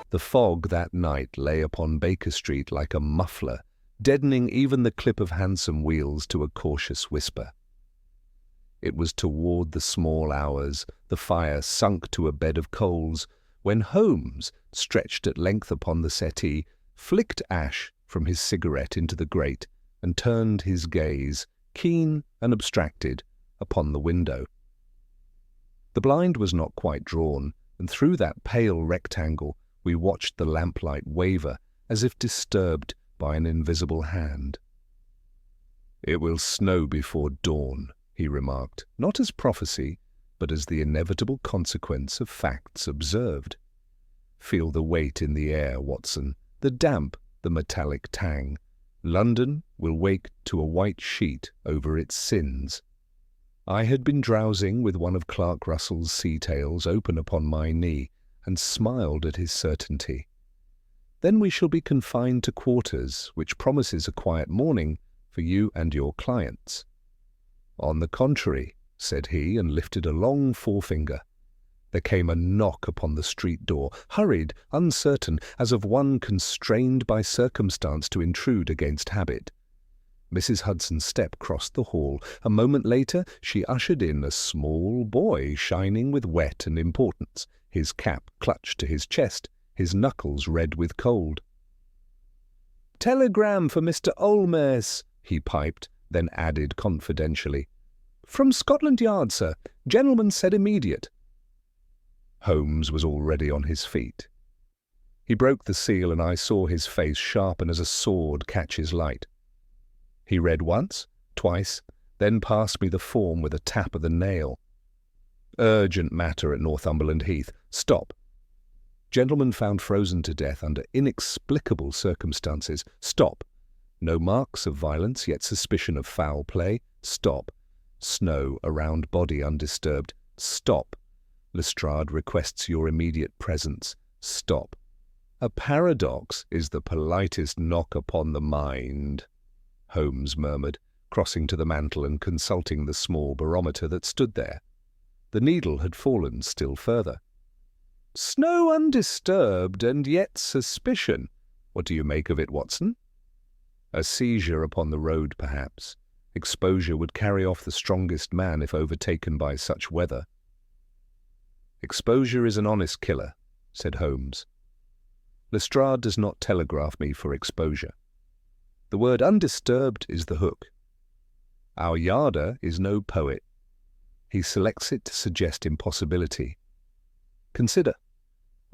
The fog that night lay upon Baker Street like a muffler, deadening even the clip of hansom wheels to a cautious whisper. It was toward the small hours, the fire sunk to a bed of coals, when Holmes, stretched at length upon the settee, flicked ash from his cigarette into the grate and turned his gaze, keen and abstracted, upon the window. The blind was not quite drawn, and through that pale rectangle we watched the lamplight waver as if disturbed by an invisible hand. "It will snow before dawn," he remarked, not as prophecy, but as the inevitable consequence of facts observed. "Feel the weight in the air, Watson, the damp, the metallic tang. London will wake to a white sheet over its sins." I had been drowsing with one of Clark Russell's sea tales open upon my knee, and smiled at his certainty. "Then we shall be confined to quarters, which promises a quiet morning for you and your clients." "On the contrary," said he, and lifted a long forefinger. There came a knock upon the street door, hurried, uncertain, as of one constrained by circumstance to intrude against habit. Mrs. Hudson's step crossed the hall. A moment later she ushered in a small boy shining with wet and importance, his cap clutched to his chest, his knuckles red with cold. "Telegram for Mr. Olmes," he piped, then added confidentially. "From Scotland Yard, sir. Gentleman said immediate." Holmes was already on his feet. He broke the seal, and I saw his face sharpen as a sword catches light. He read once, twice, then passed me the form with a tap of the nail. "Urgent matter at Northumberland Heath. Stop. Gentleman found frozen to death under inexplicable circumstances. Stop. No marks of violence, yet suspicion of foul play. Stop. Snow around body undisturbed. Stop. Lestrade requests your immediate presence. Stop. A paradox is the politest knock upon the mind," Holmes murmured, crossing to the mantel and consulting the small barometer that stood there. The needle had fallen still further. "Snow undisturbed, and yet suspicion. What do you make of it, Watson?" "A seizure upon the road, perhaps. Exposure would carry off the strongest man if overtaken by such weather." "Exposure is an honest killer," said Holmes. "Lestrade does not telegraph me for exposure. The word undisturbed is the hook. Our Yarder is no poet. He selects it to suggest impossibility. Consider,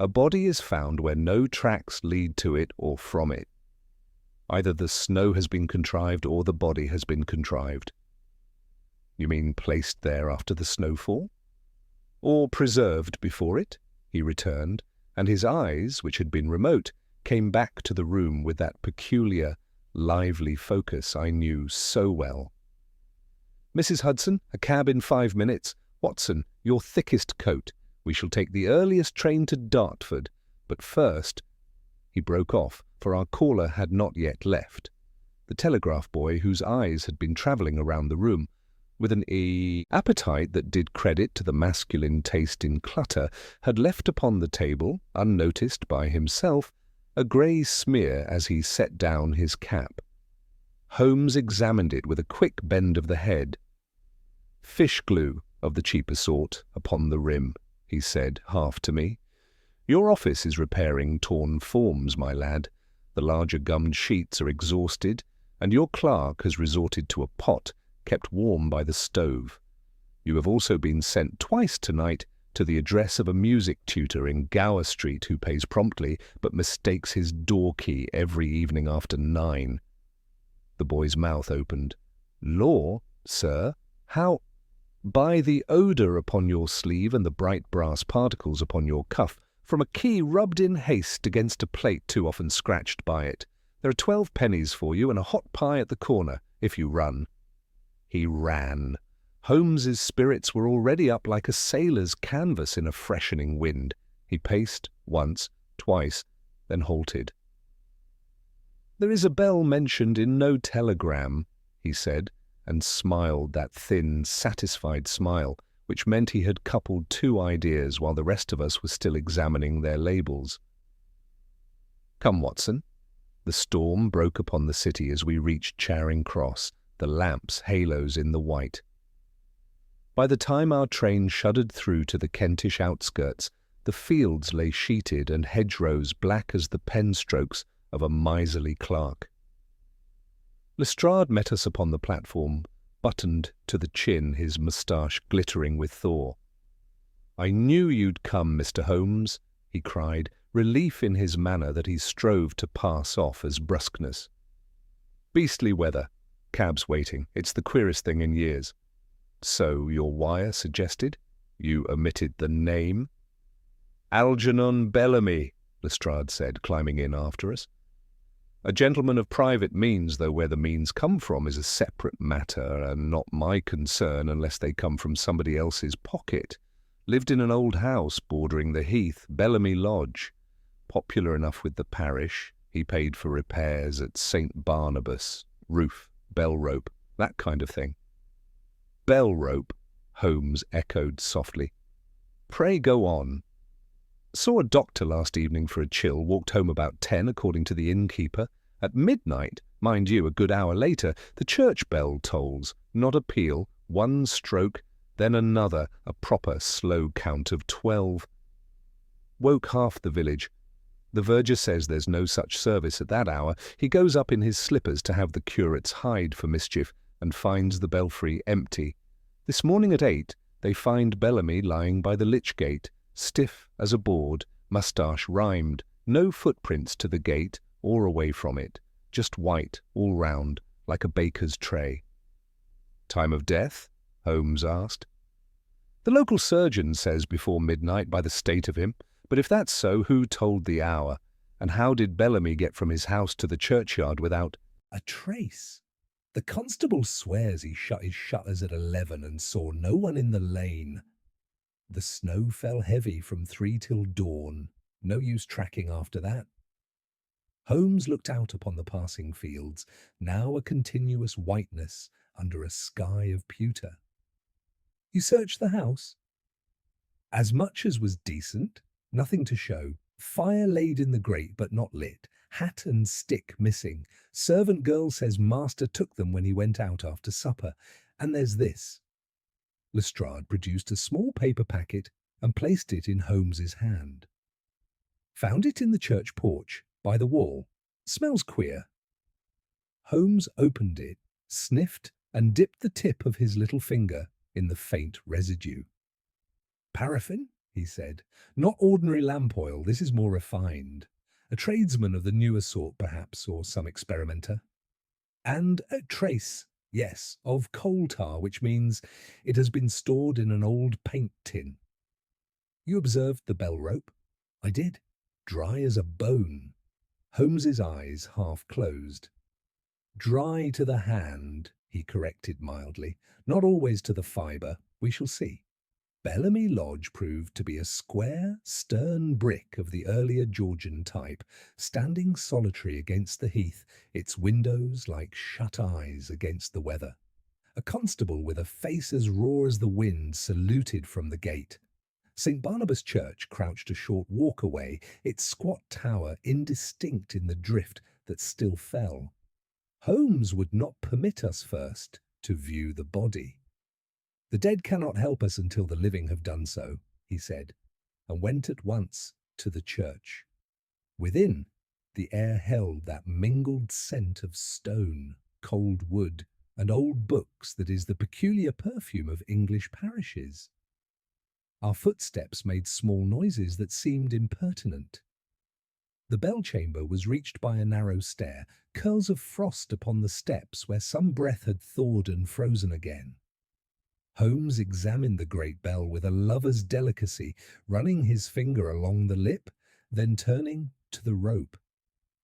a body is found where no tracks lead to it or from it. Either the snow has been contrived or the body has been contrived." "You mean placed there after the snowfall?" "Or preserved before it," he returned, and his eyes, which had been remote, came back to the room with that peculiar, lively focus I knew so well. "Mrs. Hudson, a cab in 5 minutes. Watson, your thickest coat. We shall take the earliest train to Dartford. But first—" He broke off, for our caller had not yet left. The telegraph boy, whose eyes had been travelling around the room, with an appetite that did credit to the masculine taste in clutter, had left upon the table, unnoticed by himself, a grey smear as he set down his cap. Holmes examined it with a quick bend of the head. "Fish glue of the cheaper sort upon the rim," he said, half to me. "Your office is repairing torn forms, my lad. The larger gummed sheets are exhausted, and your clerk has resorted to a pot kept warm by the stove. You have also been sent twice tonight to the address of a music tutor in Gower Street who pays promptly but mistakes his door key every evening after 9. The boy's mouth opened. "Law, sir? How—" "By the odour upon your sleeve and the bright brass particles upon your cuff, from a key rubbed in haste against a plate too often scratched by it. There are 12 pennies for you and a hot pie at the corner, if you run." He ran. Holmes's spirits were already up like a sailor's canvas in a freshening wind. He paced once, twice, then halted. "There is a bell mentioned in no telegram," he said, and smiled that thin, satisfied smile, which meant he had coupled 2 ideas while the rest of us were still examining their labels. Come, Watson. The storm broke upon the city as we reached Charing Cross, the lamps halos in the white. By the time our train shuddered through to the Kentish outskirts, the fields lay sheeted and hedgerows black as the pen strokes of a miserly clerk. Lestrade met us upon the platform, buttoned to the chin, his moustache glittering with thaw. "I knew you'd come, Mr. Holmes," he cried, relief in his manner that he strove to pass off as brusqueness. "Beastly weather. Cabs waiting. It's the queerest thing in years." "So your wire suggested?" "You omitted the name." "Algernon Bellamy," Lestrade said, climbing in after us. "A gentleman of private means, though where the means come from is a separate matter and not my concern unless they come from somebody else's pocket. Lived in an old house bordering the heath, Bellamy Lodge. Popular enough with the parish. He paid for repairs at St. Barnabas, roof, bell rope, that kind of thing." "Bell rope," Holmes echoed softly. "Pray go on." "Saw a doctor last evening for a chill, walked home about 10, according to the innkeeper. At midnight, mind you, a good hour later, the church bell tolls, not a peal, one stroke, then another, a proper slow count of 12. Woke half the village. The verger says there's no such service at that hour. He goes up in his slippers to have the curates hide for mischief, and finds the belfry empty. This morning at 8, they find Bellamy lying by the lich gate, stiff as a board, moustache rhymed, no footprints to the gate or away from it, just white all round, like a baker's tray." "Time of death?" Holmes asked. "The local surgeon says before midnight by the state of him, but if that's so, who told the hour? And how did Bellamy get from his house to the churchyard without a trace? The constable swears he shut his shutters at 11 and saw no one in the lane. The snow fell heavy from 3 till dawn. No use tracking after that." Holmes looked out upon the passing fields, now a continuous whiteness under a sky of pewter. "You searched the house?" "As much as was decent. Nothing to show. Fire laid in the grate but not lit. Hat and stick missing. Servant girl says master took them when he went out after supper. And there's this." Lestrade produced a small paper packet and placed it in Holmes's hand. "Found it in the church porch, by the wall. Smells queer." Holmes opened it, sniffed, and dipped the tip of his little finger in the faint residue. "Paraffin," he said. "Not ordinary lamp oil, this is more refined. A tradesman of the newer sort, perhaps, or some experimenter. And a trace, yes, of coal tar, which means it has been stored in an old paint tin." "You observed the bell rope?" "I did. Dry as a bone." Holmes's eyes half closed. "Dry to the hand," he corrected mildly. "Not always to the fibre. We shall see." Bellamy Lodge proved to be a square, stern brick of the earlier Georgian type, standing solitary against the heath, its windows like shut eyes against the weather. A constable with a face as raw as the wind saluted from the gate. St. Barnabas Church crouched a short walk away, its squat tower indistinct in the drift that still fell. Holmes would not permit us first to view the body. "The dead cannot help us until the living have done so," he said, and went at once to the church. Within, the air held that mingled scent of stone, cold wood, and old books that is the peculiar perfume of English parishes. Our footsteps made small noises that seemed impertinent. The bell chamber was reached by a narrow stair, curls of frost upon the steps where some breath had thawed and frozen again. Holmes examined the great bell with a lover's delicacy, running his finger along the lip, then turning to the rope.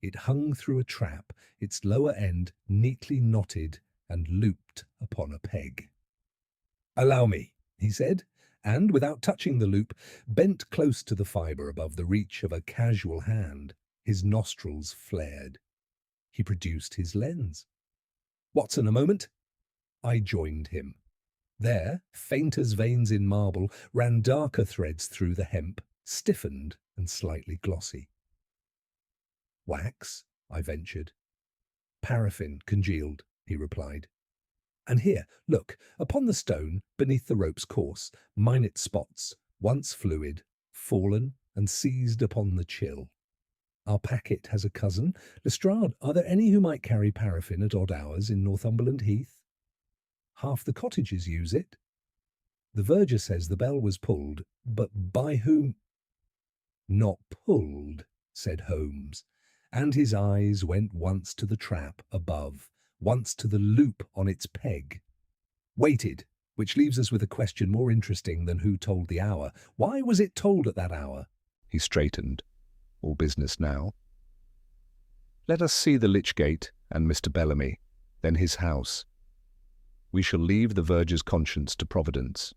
It hung through a trap, its lower end neatly knotted and looped upon a peg. "Allow me," he said, and, without touching the loop, bent close to the fibre above the reach of a casual hand. His nostrils flared. He produced his lens. "Watson, a moment." I joined him. There, faint as veins in marble, ran darker threads through the hemp, stiffened and slightly glossy. Wax, I ventured. Paraffin congealed, he replied. And here, look, upon the stone, beneath the rope's course, minute spots, once fluid, fallen and seized upon the chill. Our packet has a cousin. Lestrade, are there any who might carry paraffin at odd hours in Northumberland Heath? Half the cottages use it. The verger says the bell was pulled, but by whom? Not pulled, said Holmes, and his eyes went once to the trap above, once to the loop on its peg. Waited, which leaves us with a question more interesting than who told the hour. Why was it told at that hour? He straightened. All business now. Let us see the lich gate and Mr. Bellamy, then his house. We shall leave the verger's conscience to Providence.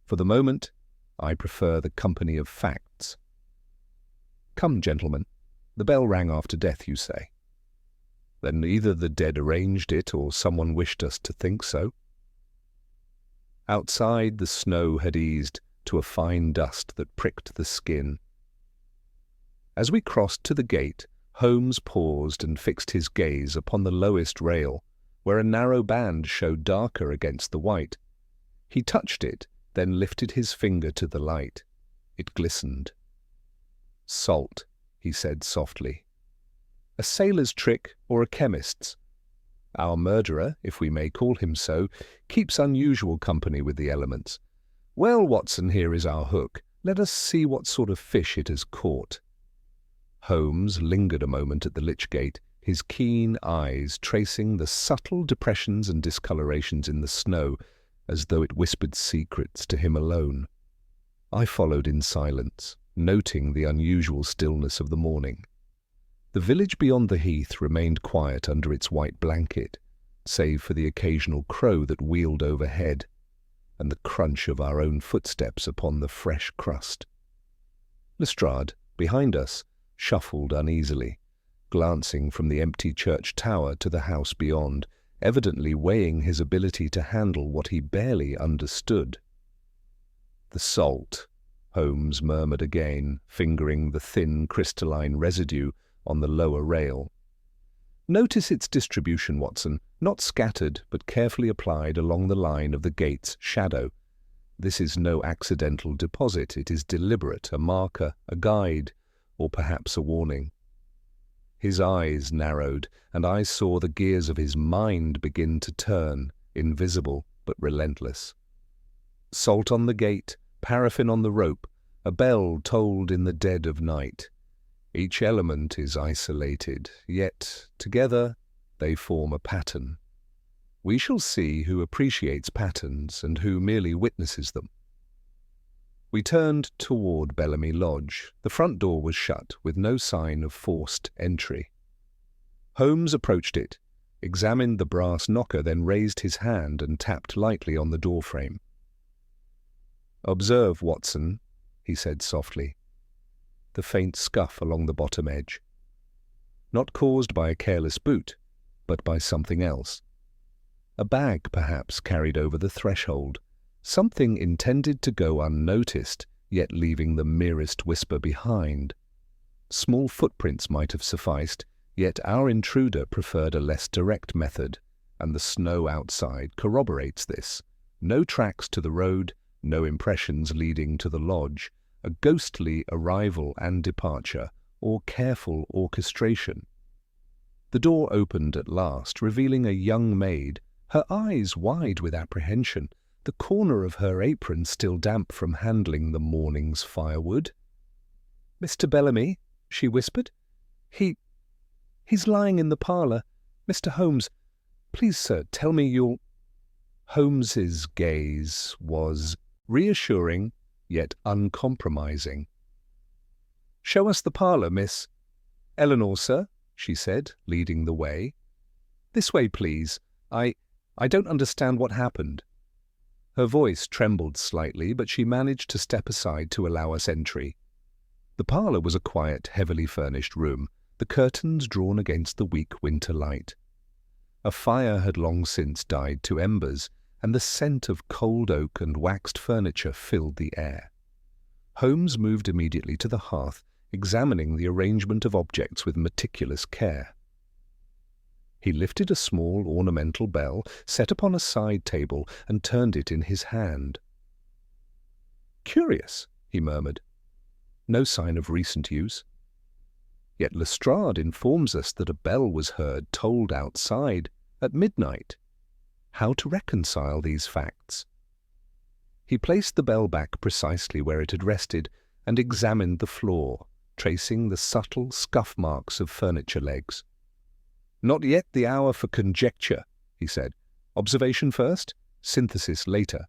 For the moment, I prefer the company of facts. Come, gentlemen, the bell rang after death, you say. Then either the dead arranged it or someone wished us to think so. Outside, the snow had eased to a fine dust that pricked the skin. As we crossed to the gate, Holmes paused and fixed his gaze upon the lowest rail, where a narrow band showed darker against the white. He touched it, then lifted his finger to the light. It glistened. Salt, he said softly. A sailor's trick or a chemist's. Our murderer, if we may call him so, keeps unusual company with the elements. Well, Watson, here is our hook. Let us see what sort of fish it has caught. Holmes lingered a moment at the lich gate, his keen eyes tracing the subtle depressions and discolorations in the snow, as though it whispered secrets to him alone. I followed in silence, noting the unusual stillness of the morning. The village beyond the heath remained quiet under its white blanket, save for the occasional crow that wheeled overhead, and the crunch of our own footsteps upon the fresh crust. Lestrade, behind us, shuffled uneasily, glancing from the empty church tower to the house beyond, evidently weighing his ability to handle what he barely understood. The salt, Holmes murmured again, fingering the thin crystalline residue on the lower rail. Notice its distribution, Watson, not scattered but carefully applied along the line of the gate's shadow. This is no accidental deposit, it is deliberate, a marker, a guide, or perhaps a warning. His eyes narrowed, and I saw the gears of his mind begin to turn, invisible but relentless. Salt on the gate, paraffin on the rope, a bell tolled in the dead of night. Each element is isolated, yet together they form a pattern. We shall see who appreciates patterns and who merely witnesses them. We turned toward Bellamy Lodge. The front door was shut, with no sign of forced entry. Holmes approached it, examined the brass knocker, then raised his hand and tapped lightly on the doorframe. "Observe, Watson," he said softly, the faint scuff along the bottom edge. Not caused by a careless boot, but by something else. A bag, perhaps, carried over the threshold. Something intended to go unnoticed, yet leaving the merest whisper behind. Small footprints might have sufficed, yet our intruder preferred a less direct method, and the snow outside corroborates this. No tracks to the road, no impressions leading to the lodge, a ghostly arrival and departure, or careful orchestration. The door opened at last, revealing a young maid, her eyes wide with apprehension, the corner of her apron still damp from handling the morning's firewood. "Mr. Bellamy," she whispered. He's lying in the parlour. Mr. Holmes, please, sir, tell me you'll—" Holmes's gaze was reassuring, yet uncompromising. "Show us the parlour, miss." "Eleanor, sir," she said, leading the way. "This way, please. I don't understand what happened." Her voice trembled slightly, but she managed to step aside to allow us entry. The parlour was a quiet, heavily furnished room, the curtains drawn against the weak winter light. A fire had long since died to embers, and the scent of cold oak and waxed furniture filled the air. Holmes moved immediately to the hearth, examining the arrangement of objects with meticulous care. He lifted a small ornamental bell set upon a side table and turned it in his hand. "Curious," he murmured. "No sign of recent use. Yet Lestrade informs us that a bell was heard tolled outside at midnight. How to reconcile these facts?" He placed the bell back precisely where it had rested and examined the floor, tracing the subtle scuff marks of furniture legs. "Not yet the hour for conjecture," he said. "Observation first, synthesis later."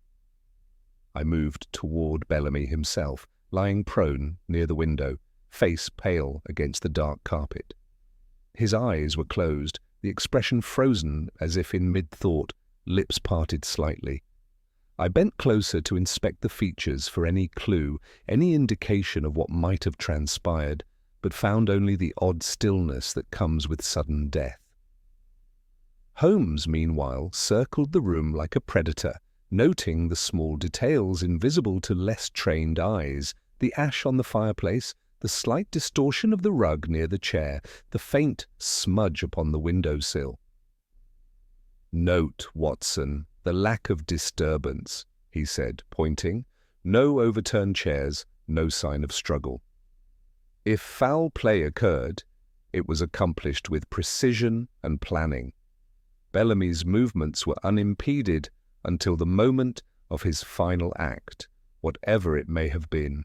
I moved toward Bellamy himself, lying prone near the window, face pale against the dark carpet. His eyes were closed, the expression frozen as if in mid-thought, lips parted slightly. I bent closer to inspect the features for any clue, any indication of what might have transpired, but found only the odd stillness that comes with sudden death. Holmes, meanwhile, circled the room like a predator, noting the small details invisible to less trained eyes, the ash on the fireplace, the slight distortion of the rug near the chair, the faint smudge upon the window-sill. "Note, Watson, the lack of disturbance," he said, pointing. "No overturned chairs, no sign of struggle. If foul play occurred, it was accomplished with precision and planning. Bellamy's movements were unimpeded until the moment of his final act, whatever it may have been.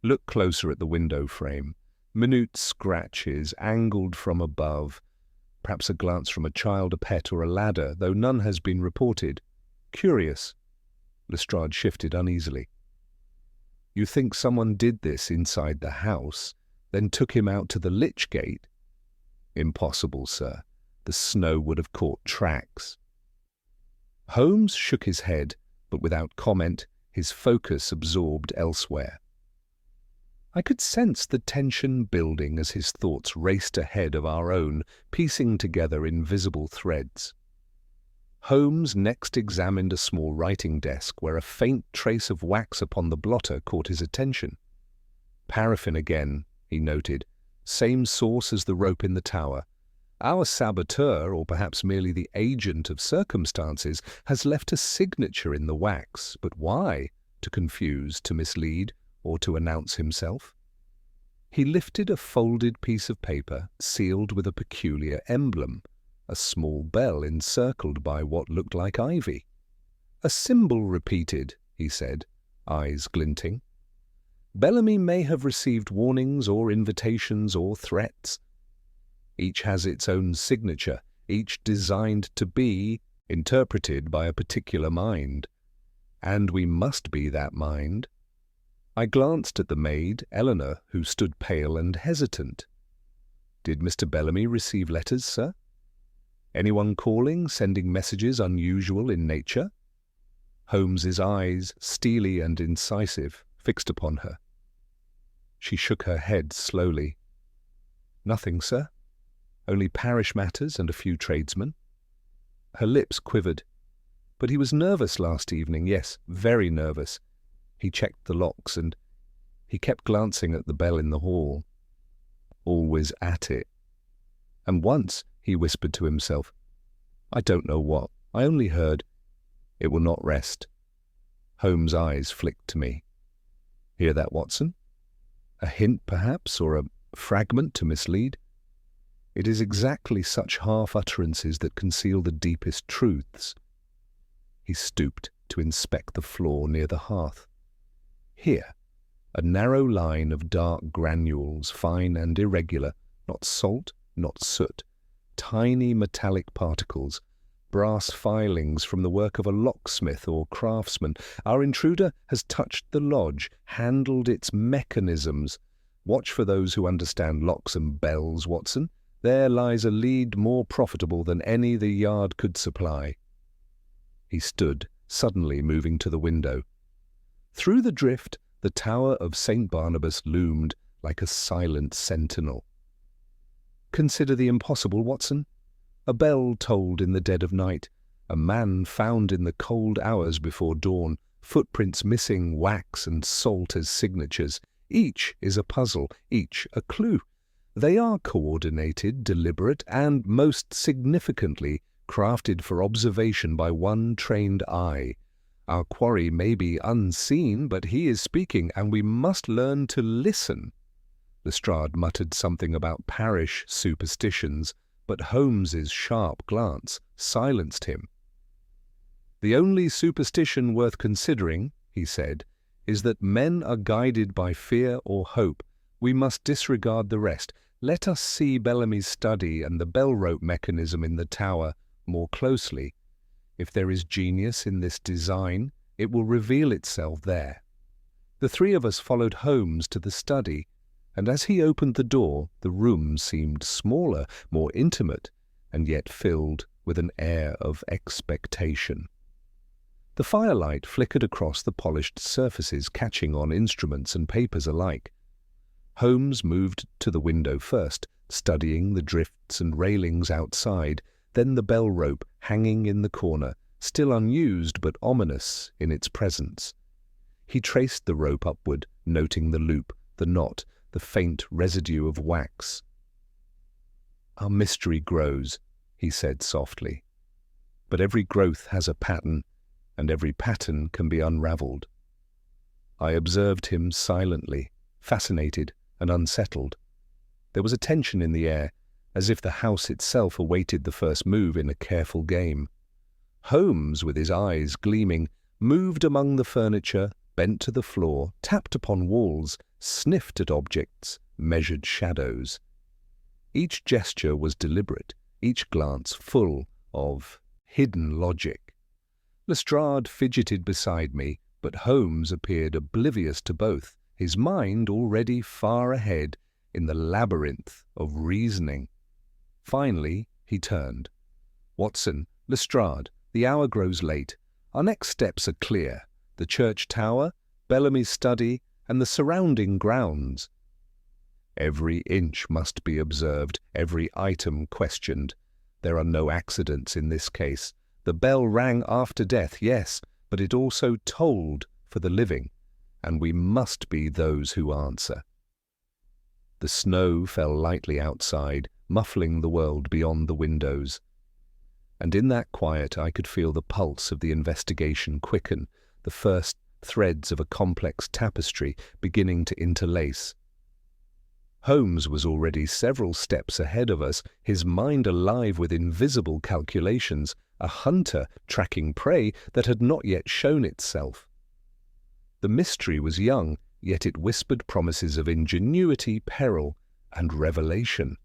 Look closer at the window frame. Minute scratches, angled from above. Perhaps a glance from a child, a pet, or a ladder, though none has been reported. Curious." Lestrade shifted uneasily. "You think someone did this inside the house, then took him out to the lich gate?" "Impossible, sir. The snow would have caught tracks." Holmes shook his head, but without comment, his focus absorbed elsewhere. I could sense the tension building as his thoughts raced ahead of our own, piecing together invisible threads. Holmes next examined a small writing desk where a faint trace of wax upon the blotter caught his attention. "Paraffin again," he noted. "Same source as the rope in the tower. Our saboteur, or perhaps merely the agent of circumstances, has left a signature in the wax. But why? To confuse, to mislead, or to announce himself?" He lifted a folded piece of paper, sealed with a peculiar emblem, a small bell encircled by what looked like ivy. "A symbol repeated," he said, eyes glinting. "Bellamy may have received warnings or invitations or threats. Each has its own signature, each designed to be interpreted by a particular mind. And we must be that mind." I glanced at the maid, Eleanor, who stood pale and hesitant. "Did Mr. Bellamy receive letters, sir? Anyone calling, sending messages unusual in nature?" Holmes's eyes, steely and incisive, fixed upon her. She shook her head slowly. "Nothing, sir. Only parish matters and a few tradesmen." Her lips quivered. "But he was nervous last evening, yes, very nervous. He checked the locks and he kept glancing at the bell in the hall. Always at it. And once he whispered to himself, 'I don't know what. I only heard, it will not rest.'" Holmes' eyes flicked to me. "Hear that, Watson? A hint, perhaps, or a fragment to mislead? It is exactly such half-utterances that conceal the deepest truths." He stooped to inspect the floor near the hearth. Here, a narrow line of dark granules, fine and irregular, not salt, not soot, tiny metallic particles, brass filings from the work of a locksmith or craftsman. Our intruder has touched the lodge, handled its mechanisms. Watch for those who understand locks and bells, Watson. There lies a lead more profitable than any the yard could supply." He stood, suddenly moving to the window. Through the drift, the tower of St. Barnabas loomed like a silent sentinel. "Consider the impossible, Watson. A bell tolled in the dead of night, a man found in the cold hours before dawn, footprints missing, wax and salt as signatures. Each is a puzzle, each a clue. They are coordinated, deliberate, and, most significantly, crafted for observation by one trained eye. Our quarry may be unseen, but he is speaking, and we must learn to listen. Lestrade muttered something about parish superstitions, but Holmes's sharp glance silenced him. "The only superstition worth considering," he said, "is that men are guided by fear or hope. We must disregard the rest. Let us see Bellamy's study and the bell-rope mechanism in the tower more closely. If there is genius in this design, it will reveal itself there." The three of us followed Holmes to the study, and as he opened the door, the room seemed smaller, more intimate, and yet filled with an air of expectation. The firelight flickered across the polished surfaces, catching on instruments and papers alike. Holmes moved to the window first, studying the drifts and railings outside, then the bell rope hanging in the corner, still unused but ominous in its presence. He traced the rope upward, noting the loop, the knot, the faint residue of wax. "Our mystery grows," he said softly. "But every growth has a pattern, and every pattern can be unravelled." I observed him silently, fascinated and unsettled. There was a tension in the air, as if the house itself awaited the first move in a careful game. Holmes, with his eyes gleaming, moved among the furniture, bent to the floor, tapped upon walls, sniffed at objects, measured shadows. Each gesture was deliberate, each glance full of hidden logic. Lestrade fidgeted beside me, but Holmes appeared oblivious to both, his mind already far ahead in the labyrinth of reasoning. Finally, he turned. "Watson, Lestrade, the hour grows late. Our next steps are clear: the church tower, Bellamy's study, and the surrounding grounds. Every inch must be observed, every item questioned. There are no accidents in this case. The bell rang after death, yes, but it also tolled for the living, and we must be those who answer." The snow fell lightly outside, muffling the world beyond the windows. And in that quiet I could feel the pulse of the investigation quicken, the first threads of a complex tapestry beginning to interlace. Holmes was already several steps ahead of us, his mind alive with invisible calculations, a hunter tracking prey that had not yet shown itself. The mystery was young, yet it whispered promises of ingenuity, peril, and revelation,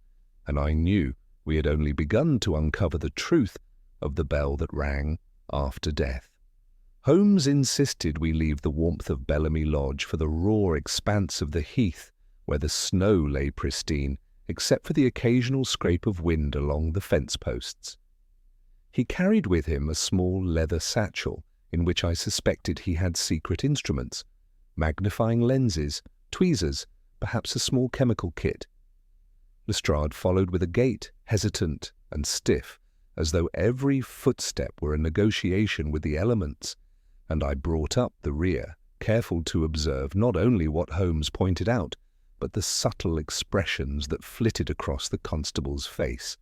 and I knew we had only begun to uncover the truth of the bell that rang after death. Holmes insisted we leave the warmth of Bellamy Lodge for the raw expanse of the heath, where the snow lay pristine, except for the occasional scrape of wind along the fence posts. He carried with him a small leather satchel, in which I suspected he had secret instruments, magnifying lenses, tweezers, perhaps a small chemical kit. Lestrade followed with a gait hesitant and stiff, as though every footstep were a negotiation with the elements, and I brought up the rear, careful to observe not only what Holmes pointed out, but the subtle expressions that flitted across the constable's face.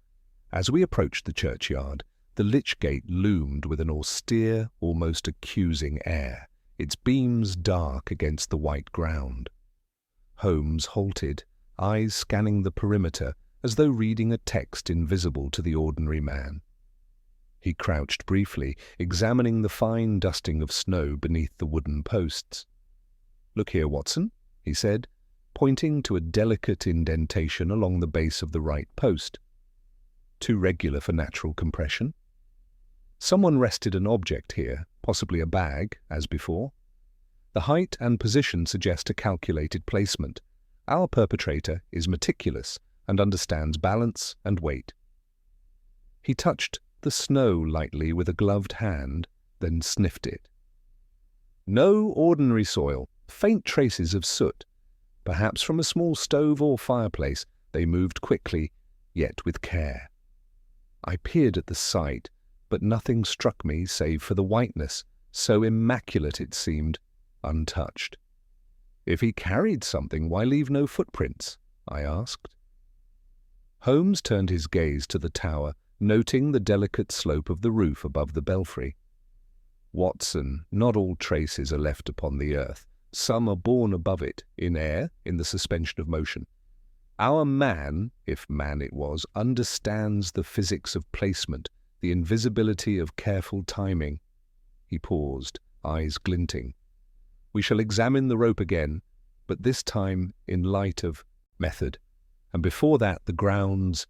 As we approached the churchyard, the lych gate loomed with an austere, almost accusing air, its beams dark against the white ground. Holmes halted, eyes scanning the perimeter as though reading a text invisible to the ordinary man. He crouched briefly, examining the fine dusting of snow beneath the wooden posts. "Look here, Watson," he said, pointing to a delicate indentation along the base of the right post. "Too regular for natural compression. Someone rested an object here, possibly a bag, as before. The height and position suggest a calculated placement. Our perpetrator is meticulous and understands balance and weight." He touched the snow lightly with a gloved hand, then sniffed it. "No ordinary soil, faint traces of soot. Perhaps from a small stove or fireplace. They moved quickly, yet with care." I peered at the site, but nothing struck me save for the whiteness, so immaculate it seemed, untouched. If he carried something, why leave no footprints? I asked. Holmes turned his gaze to the tower, noting the delicate slope of the roof above the belfry. Watson, not all traces are left upon the earth. Some are borne above it, in air, in the suspension of motion. Our man, if man it was, understands the physics of placement, the invisibility of careful timing. He paused, eyes glinting. We shall examine the rope again, but this time in light of method. And before that, the grounds.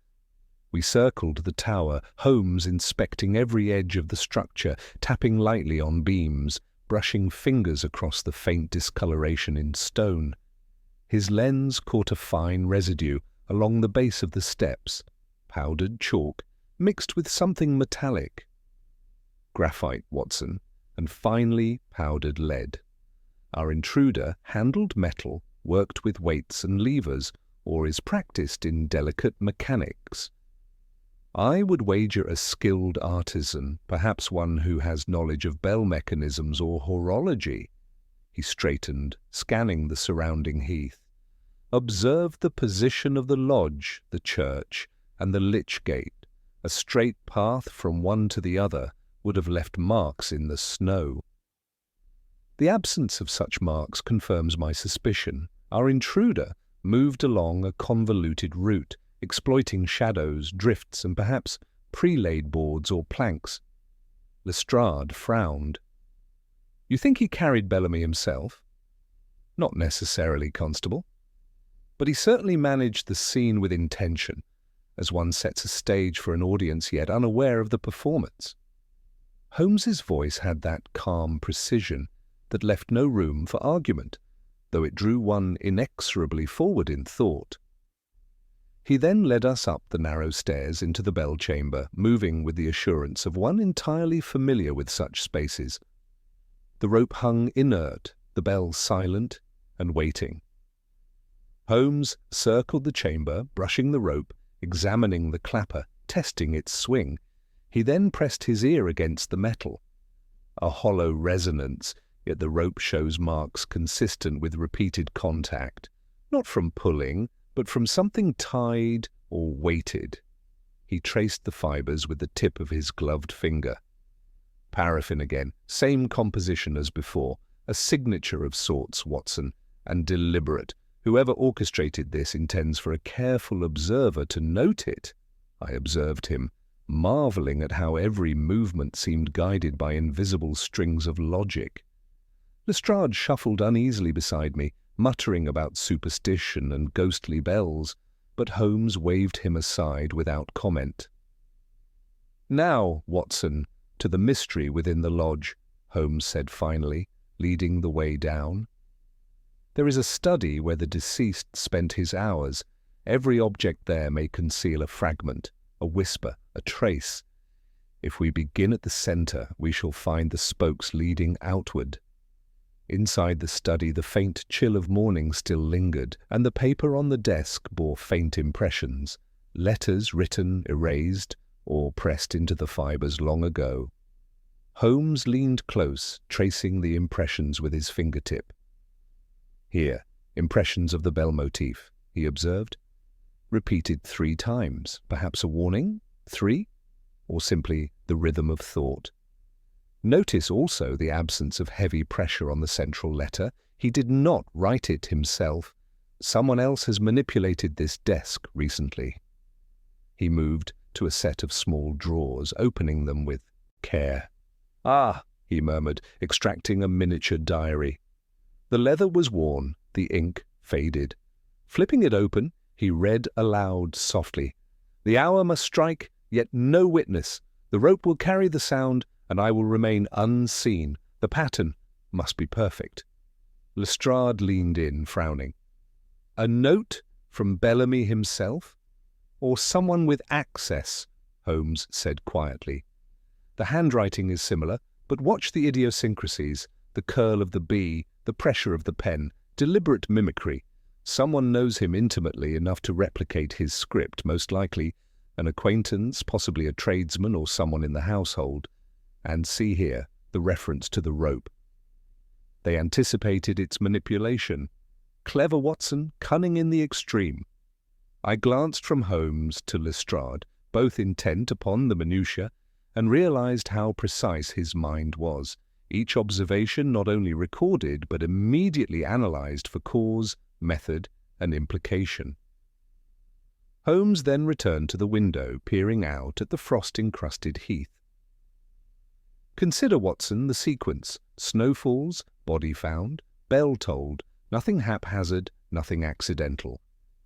We circled the tower, Holmes inspecting every edge of the structure, tapping lightly on beams, brushing fingers across the faint discoloration in stone. His lens caught a fine residue along the base of the steps, powdered chalk, mixed with something metallic. Graphite, Watson, and finely powdered lead. Our intruder handled metal, worked with weights and levers, or is practiced in delicate mechanics. I would wager a skilled artisan, perhaps one who has knowledge of bell mechanisms or horology. He straightened, scanning the surrounding heath. Observe the position of the lodge, the church, and the lich gate. A straight path from one to the other would have left marks in the snow. The absence of such marks confirms my suspicion. Our intruder moved along a convoluted route, exploiting shadows, drifts, and perhaps pre-laid boards or planks. Lestrade frowned. You think he carried Bellamy himself? Not necessarily, Constable. But he certainly managed the scene with intention, as one sets a stage for an audience yet unaware of the performance. Holmes's voice had that calm precision that left no room for argument, though it drew one inexorably forward in thought. He then led us up the narrow stairs into the bell chamber, moving with the assurance of one entirely familiar with such spaces. The rope hung inert, the bell silent and waiting. Holmes circled the chamber, brushing the rope, examining the clapper, testing its swing. He then pressed his ear against the metal. A hollow resonance, yet the rope shows marks consistent with repeated contact, not from pulling, but from something tied or weighted. He traced the fibers with the tip of his gloved finger. Paraffin again, same composition as before, a signature of sorts, Watson, and deliberate. Whoever orchestrated this intends for a careful observer to note it. I observed him, marveling at how every movement seemed guided by invisible strings of logic. Lestrade shuffled uneasily beside me, muttering about superstition and ghostly bells, but Holmes waved him aside without comment. Now, Watson, to the mystery within the lodge, Holmes said finally, leading the way down. There is a study where the deceased spent his hours. Every object there may conceal a fragment, a whisper, a trace. If we begin at the center, we shall find the spokes leading outward. Inside the study, the faint chill of morning still lingered, and the paper on the desk bore faint impressions, letters written, erased, or pressed into the fibers long ago. Holmes leaned close, tracing the impressions with his fingertip. Here, impressions of the bell motif, he observed. Repeated 3 times, perhaps a warning? 3? Or simply the rhythm of thought? Notice also the absence of heavy pressure on the central letter. He did not write it himself. Someone else has manipulated this desk recently. He moved to a set of small drawers, opening them with care. Ah, he murmured, extracting a miniature diary. The leather was worn, the ink faded. Flipping it open, he read aloud softly. The hour must strike, yet no witness. The rope will carry the sound, and I will remain unseen. The pattern must be perfect. Lestrade leaned in, frowning. A note from Bellamy himself? Or someone with access, Holmes said quietly. The handwriting is similar, but watch the idiosyncrasies, the curl of the B, the pressure of the pen, deliberate mimicry. Someone knows him intimately enough to replicate his script, most likely, an acquaintance, possibly a tradesman or someone in the household. And see here, the reference to the rope. They anticipated its manipulation. Clever Watson, cunning in the extreme. I glanced from Holmes to Lestrade, both intent upon the minutiae, and realized how precise his mind was, each observation not only recorded but immediately analyzed for cause, method, and implication. Holmes then returned to the window, peering out at the frost-encrusted heath. Consider, Watson, the sequence. Snowfalls, body found, bell tolled, nothing haphazard, nothing accidental.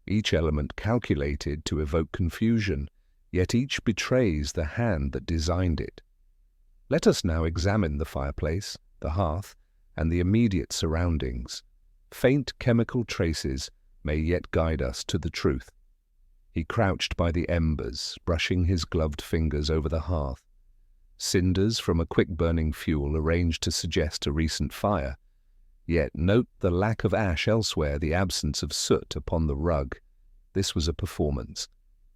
Each element calculated to evoke confusion, yet each betrays the hand that designed it. Let us now examine the fireplace, the hearth, and the immediate surroundings. Faint chemical traces may yet guide us to the truth. He crouched by the embers, brushing his gloved fingers over the hearth. Cinders from a quick-burning fuel arranged to suggest a recent fire. Yet note the lack of ash elsewhere, the absence of soot upon the rug. This was a performance.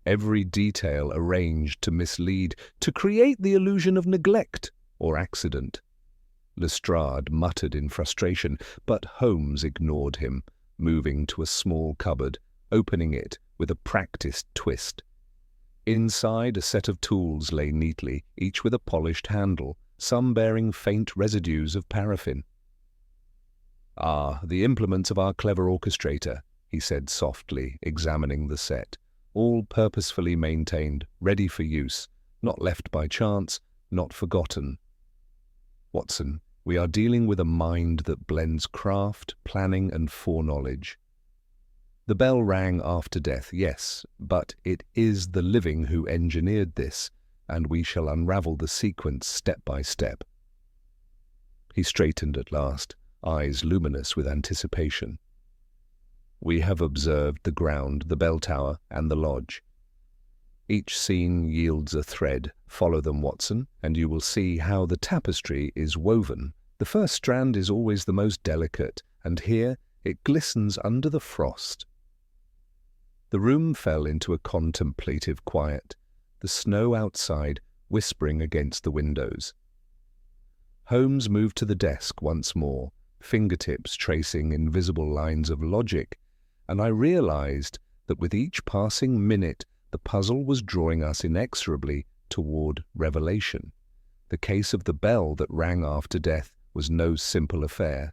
Every detail arranged to mislead, to create the illusion of neglect or accident. Lestrade muttered in frustration, but Holmes ignored him, moving to a small cupboard, opening it with a practiced twist. Inside, a set of tools lay neatly, each with a polished handle, some bearing faint residues of paraffin. "Ah, the implements of our clever orchestrator," he said softly, examining the set. "All purposefully maintained, ready for use, not left by chance, not forgotten. Watson, we are dealing with a mind that blends craft, planning, and foreknowledge. The bell rang after death, yes, but it is the living who engineered this, and we shall unravel the sequence step by step." He straightened at last, eyes luminous with anticipation. "We have observed the ground, the bell tower, and the lodge. Each scene yields a thread. Follow them, Watson, and you will see how the tapestry is woven. The first strand is always the most delicate, and here it glistens under the frost." The room fell into a contemplative quiet, the snow outside whispering against the windows. Holmes moved to the desk once more, fingertips tracing invisible lines of logic, and I realized that with each passing minute the puzzle was drawing us inexorably toward revelation. The case of the bell that rang after death was no simple affair.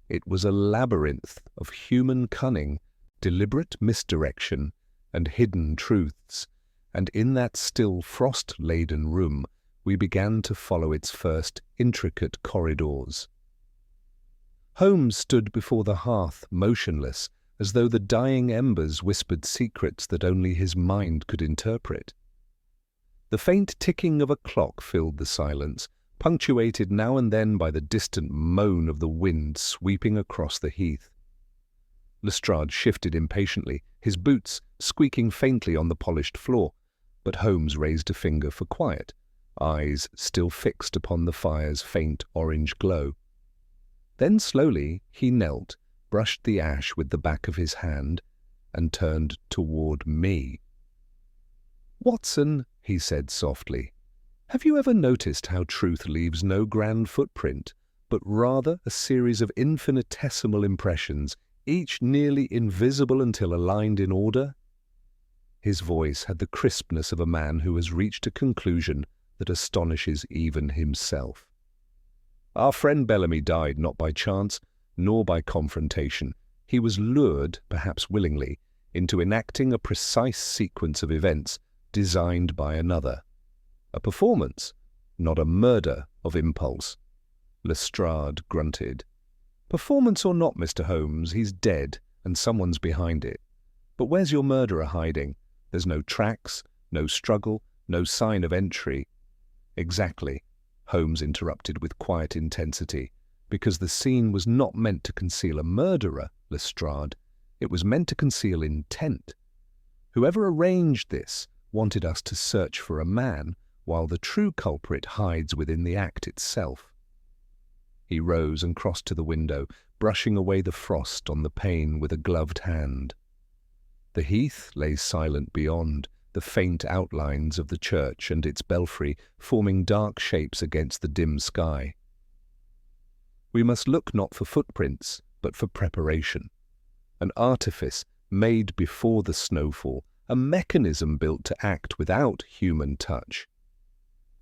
It was a labyrinth of human cunning, deliberate misdirection, and hidden truths, and in that still frost-laden room we began to follow its first intricate corridors. Holmes stood before the hearth, motionless, as though the dying embers whispered secrets that only his mind could interpret. The faint ticking of a clock filled the silence, punctuated now and then by the distant moan of the wind sweeping across the heath. Lestrade shifted impatiently, his boots squeaking faintly on the polished floor, but Holmes raised a finger for quiet, eyes still fixed upon the fire's faint orange glow. Then slowly he knelt, brushed the ash with the back of his hand, and turned toward me. "Watson," he said softly, "have you ever noticed how truth leaves no grand footprint, but rather a series of infinitesimal impressions, each nearly invisible until aligned in order?" His voice had the crispness of a man who has reached a conclusion that astonishes even himself. "Our friend Bellamy died not by chance, nor by confrontation. He was lured, perhaps willingly, into enacting a precise sequence of events designed by another. A performance, not a murder of impulse." Lestrade grunted. "Performance or not, Mr. Holmes, he's dead, and someone's behind it. But where's your murderer hiding? There's no tracks, no struggle, no sign of entry." "Exactly," Holmes interrupted with quiet intensity, "because the scene was not meant to conceal a murderer, Lestrade. It was meant to conceal intent. Whoever arranged this wanted us to search for a man, while the true culprit hides within the act itself." He rose and crossed to the window, brushing away the frost on the pane with a gloved hand. The heath lay silent beyond, the faint outlines of the church and its belfry forming dark shapes against the dim sky. "We must look not for footprints, but for preparation. an artifice made before the snowfall, a mechanism built to act without human touch.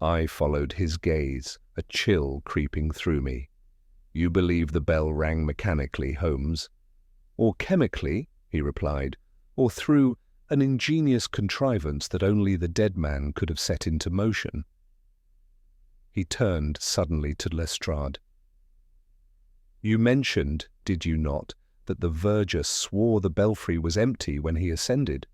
I followed his gaze, a chill creeping through me. You believe the bell rang mechanically, Holmes? Or chemically, he replied, or through an ingenious contrivance that only the dead man could have set into motion. He turned suddenly to Lestrade. You mentioned, did you not, that the verger swore the belfry was empty when he ascended?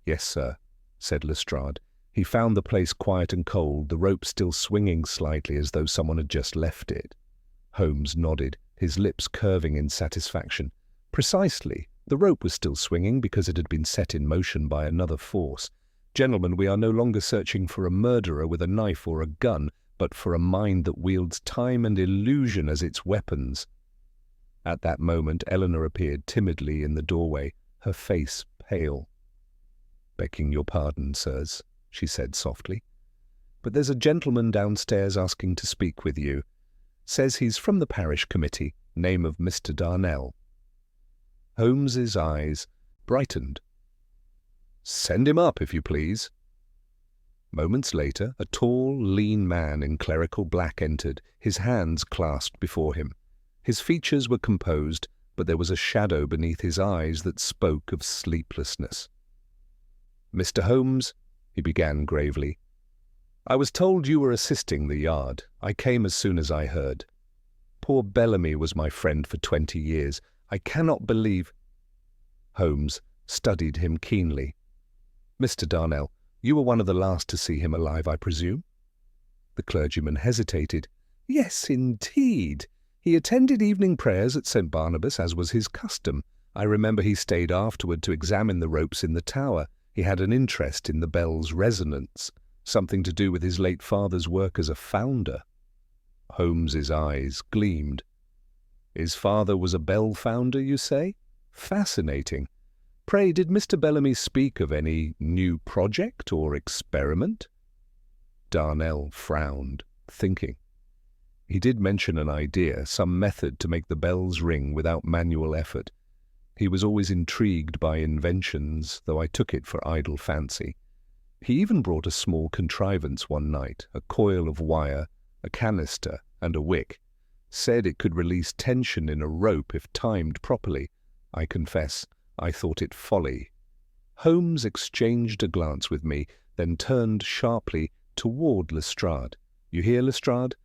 Yes, sir, said Lestrade. He found the place quiet and cold, the rope still swinging slightly as though someone had just left it. Holmes nodded, his lips curving in satisfaction. Precisely. The rope was still swinging because it had been set in motion by another force. Gentlemen, we are no longer searching for a murderer with a knife or a gun, but for a mind that wields time and illusion as its weapons. At that moment, Eleanor appeared timidly in the doorway, her face pale. Begging your pardon, sirs, she said softly, but there's a gentleman downstairs asking to speak with you. Says he's from the parish committee, name of Mr. Darnell. Holmes's eyes brightened. Send him up, if you please. Moments later, a tall, lean man in clerical black entered, his hands clasped before him. His features were composed, but there was a shadow beneath his eyes that spoke of sleeplessness. Mr. Holmes, he began gravely, I was told you were assisting the Yard. I came as soon as I heard. Poor Bellamy was my friend for 20 years. I cannot believe— Holmes studied him keenly. Mr. Darnell, you were one of the last to see him alive, I presume? The clergyman hesitated. Yes, indeed. He attended evening prayers at St. Barnabas, as was his custom. I remember he stayed afterward to examine the ropes in the tower. He had an interest in the bell's resonance, something to do with his late father's work as a founder. Holmes's eyes gleamed. His father was a bell founder, you say? Fascinating. Pray, did Mr. Bellamy speak of any new project or experiment? Darnell frowned, thinking. He did mention an idea, some method to make the bells ring without manual effort. He was always intrigued by inventions, though I took it for idle fancy. He even brought a small contrivance one night, a coil of wire, a canister, and a wick. Said it could release tension in a rope if timed properly. I confess, I thought it folly. Holmes exchanged a glance with me, then turned sharply toward Lestrade. You hear, Lestrade?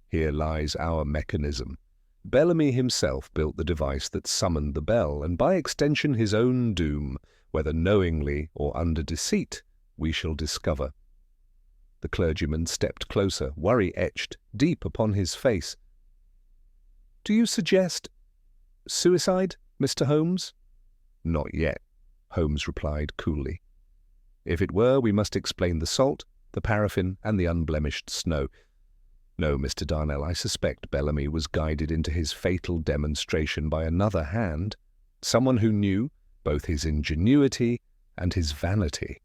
Here lies our mechanism. Bellamy himself built the device that summoned the bell, and by extension his own doom, whether knowingly or under deceit, we shall discover. The clergyman stepped closer, worry etched deep upon his face. Do you suggest suicide, Mr. Holmes? Not yet, Holmes replied coolly. If it were, we must explain the salt, the paraffin, and the unblemished snow. No, Mr. Darnell, I suspect Bellamy was guided into his fatal demonstration by another hand, someone who knew both his ingenuity and his vanity.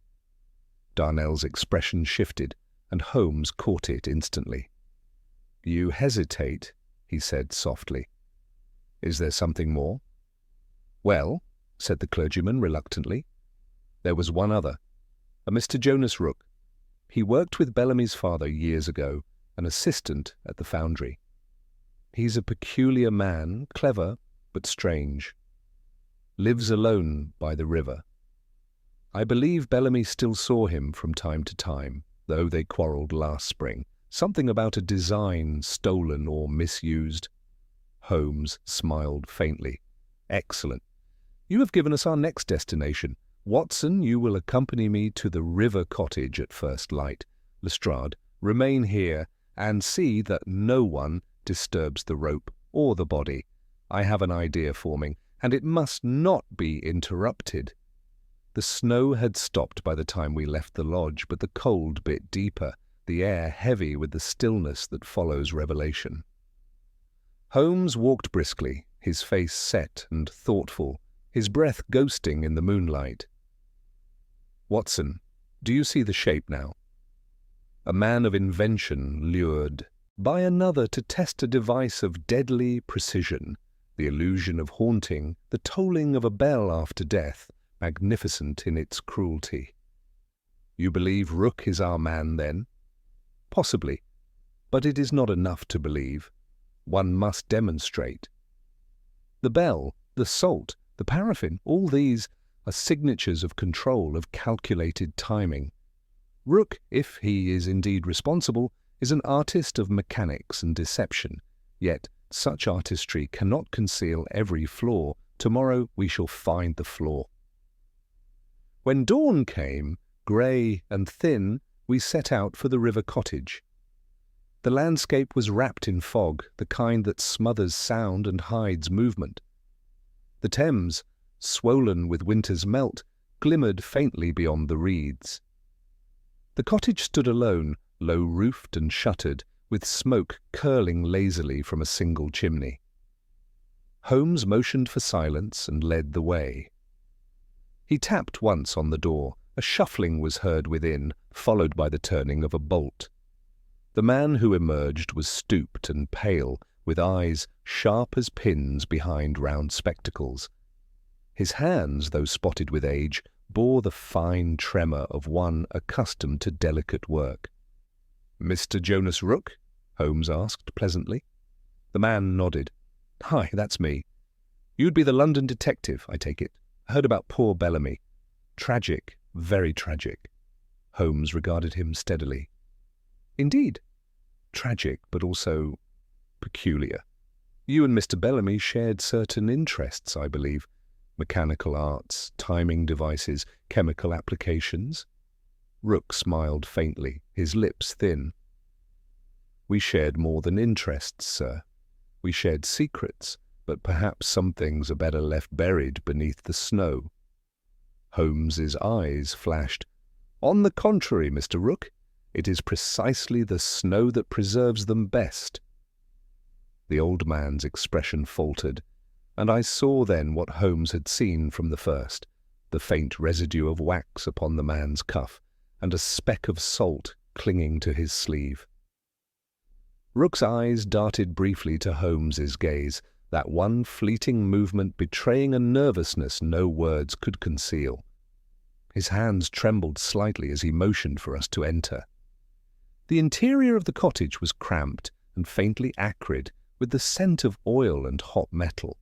Darnell's expression shifted, and Holmes caught it instantly. You hesitate, he said softly. Is there something more? Well, said the clergyman reluctantly, there was one other, a Mr. Jonas Rook. He worked with Bellamy's father years ago, an assistant at the foundry. He's a peculiar man, clever but strange. Lives alone by the river. I believe Bellamy still saw him from time to time, though they quarrelled last spring. Something about a design stolen or misused. Holmes smiled faintly. Excellent. You have given us our next destination. Watson, you will accompany me to the river cottage at first light. Lestrade, remain here and see that no one disturbs the rope or the body. I have an idea forming, and it must not be interrupted. The snow had stopped by the time we left the lodge, but the cold bit deeper, the air heavy with the stillness that follows revelation. Holmes walked briskly, his face set and thoughtful, his breath ghosting in the moonlight. Watson, do you see the shape now? A man of invention lured by another to test a device of deadly precision, the illusion of haunting, the tolling of a bell after death, magnificent in its cruelty. You believe Rook is our man, then? Possibly, but it is not enough to believe. One must demonstrate. The bell, the salt, the paraffin, all these are signatures of control, of calculated timing. Rook, if he is indeed responsible, is an artist of mechanics and deception, yet such artistry cannot conceal every flaw. Tomorrow we shall find the flaw. When dawn came, grey and thin, we set out for the river cottage. The landscape was wrapped in fog, the kind that smothers sound and hides movement. The Thames, swollen with winter's melt, glimmered faintly beyond the reeds. The cottage stood alone, low-roofed and shuttered, with smoke curling lazily from a single chimney. Holmes motioned for silence and led the way. He tapped once on the door. A shuffling was heard within, followed by the turning of a bolt. The man who emerged was stooped and pale, with eyes sharp as pins behind round spectacles. His hands, though spotted with age, bore the fine tremor of one accustomed to delicate work. "Mr. Jonas Rook?" Holmes asked pleasantly. The man nodded. "Hi, that's me. You'd be the London detective, I take it. I heard about poor Bellamy. Tragic, very tragic." Holmes regarded him steadily. "Indeed. Tragic, but also peculiar. You and Mr. Bellamy shared certain interests, I believe. Mechanical arts, timing devices, chemical applications." Rook smiled faintly, his lips thin. "We shared more than interests, sir. We shared secrets, but perhaps some things are better left buried beneath the snow." Holmes's eyes flashed. "On the contrary, Mr. Rook, it is precisely the snow that preserves them best." The old man's expression faltered, and I saw then what Holmes had seen from the first, the faint residue of wax upon the man's cuff, and a speck of salt clinging to his sleeve. Rook's eyes darted briefly to Holmes's gaze, that one fleeting movement betraying a nervousness no words could conceal. His hands trembled slightly as he motioned for us to enter. The interior of the cottage was cramped and faintly acrid, with the scent of oil and hot metal.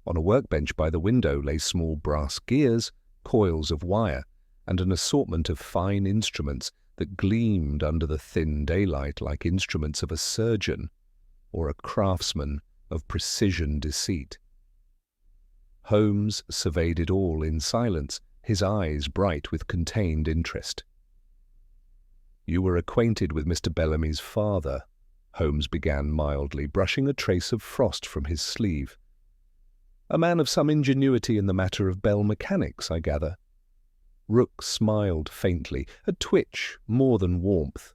On a workbench by the window lay small brass gears, coils of wire, and an assortment of fine instruments that gleamed under the thin daylight like instruments of a surgeon or a craftsman of precision deceit. Holmes surveyed it all in silence, his eyes bright with contained interest. "You were acquainted with Mr. Bellamy's father," Holmes began mildly, brushing a trace of frost from his sleeve. "A man of some ingenuity in the matter of bell mechanics, I gather." Rook smiled faintly, a twitch more than warmth.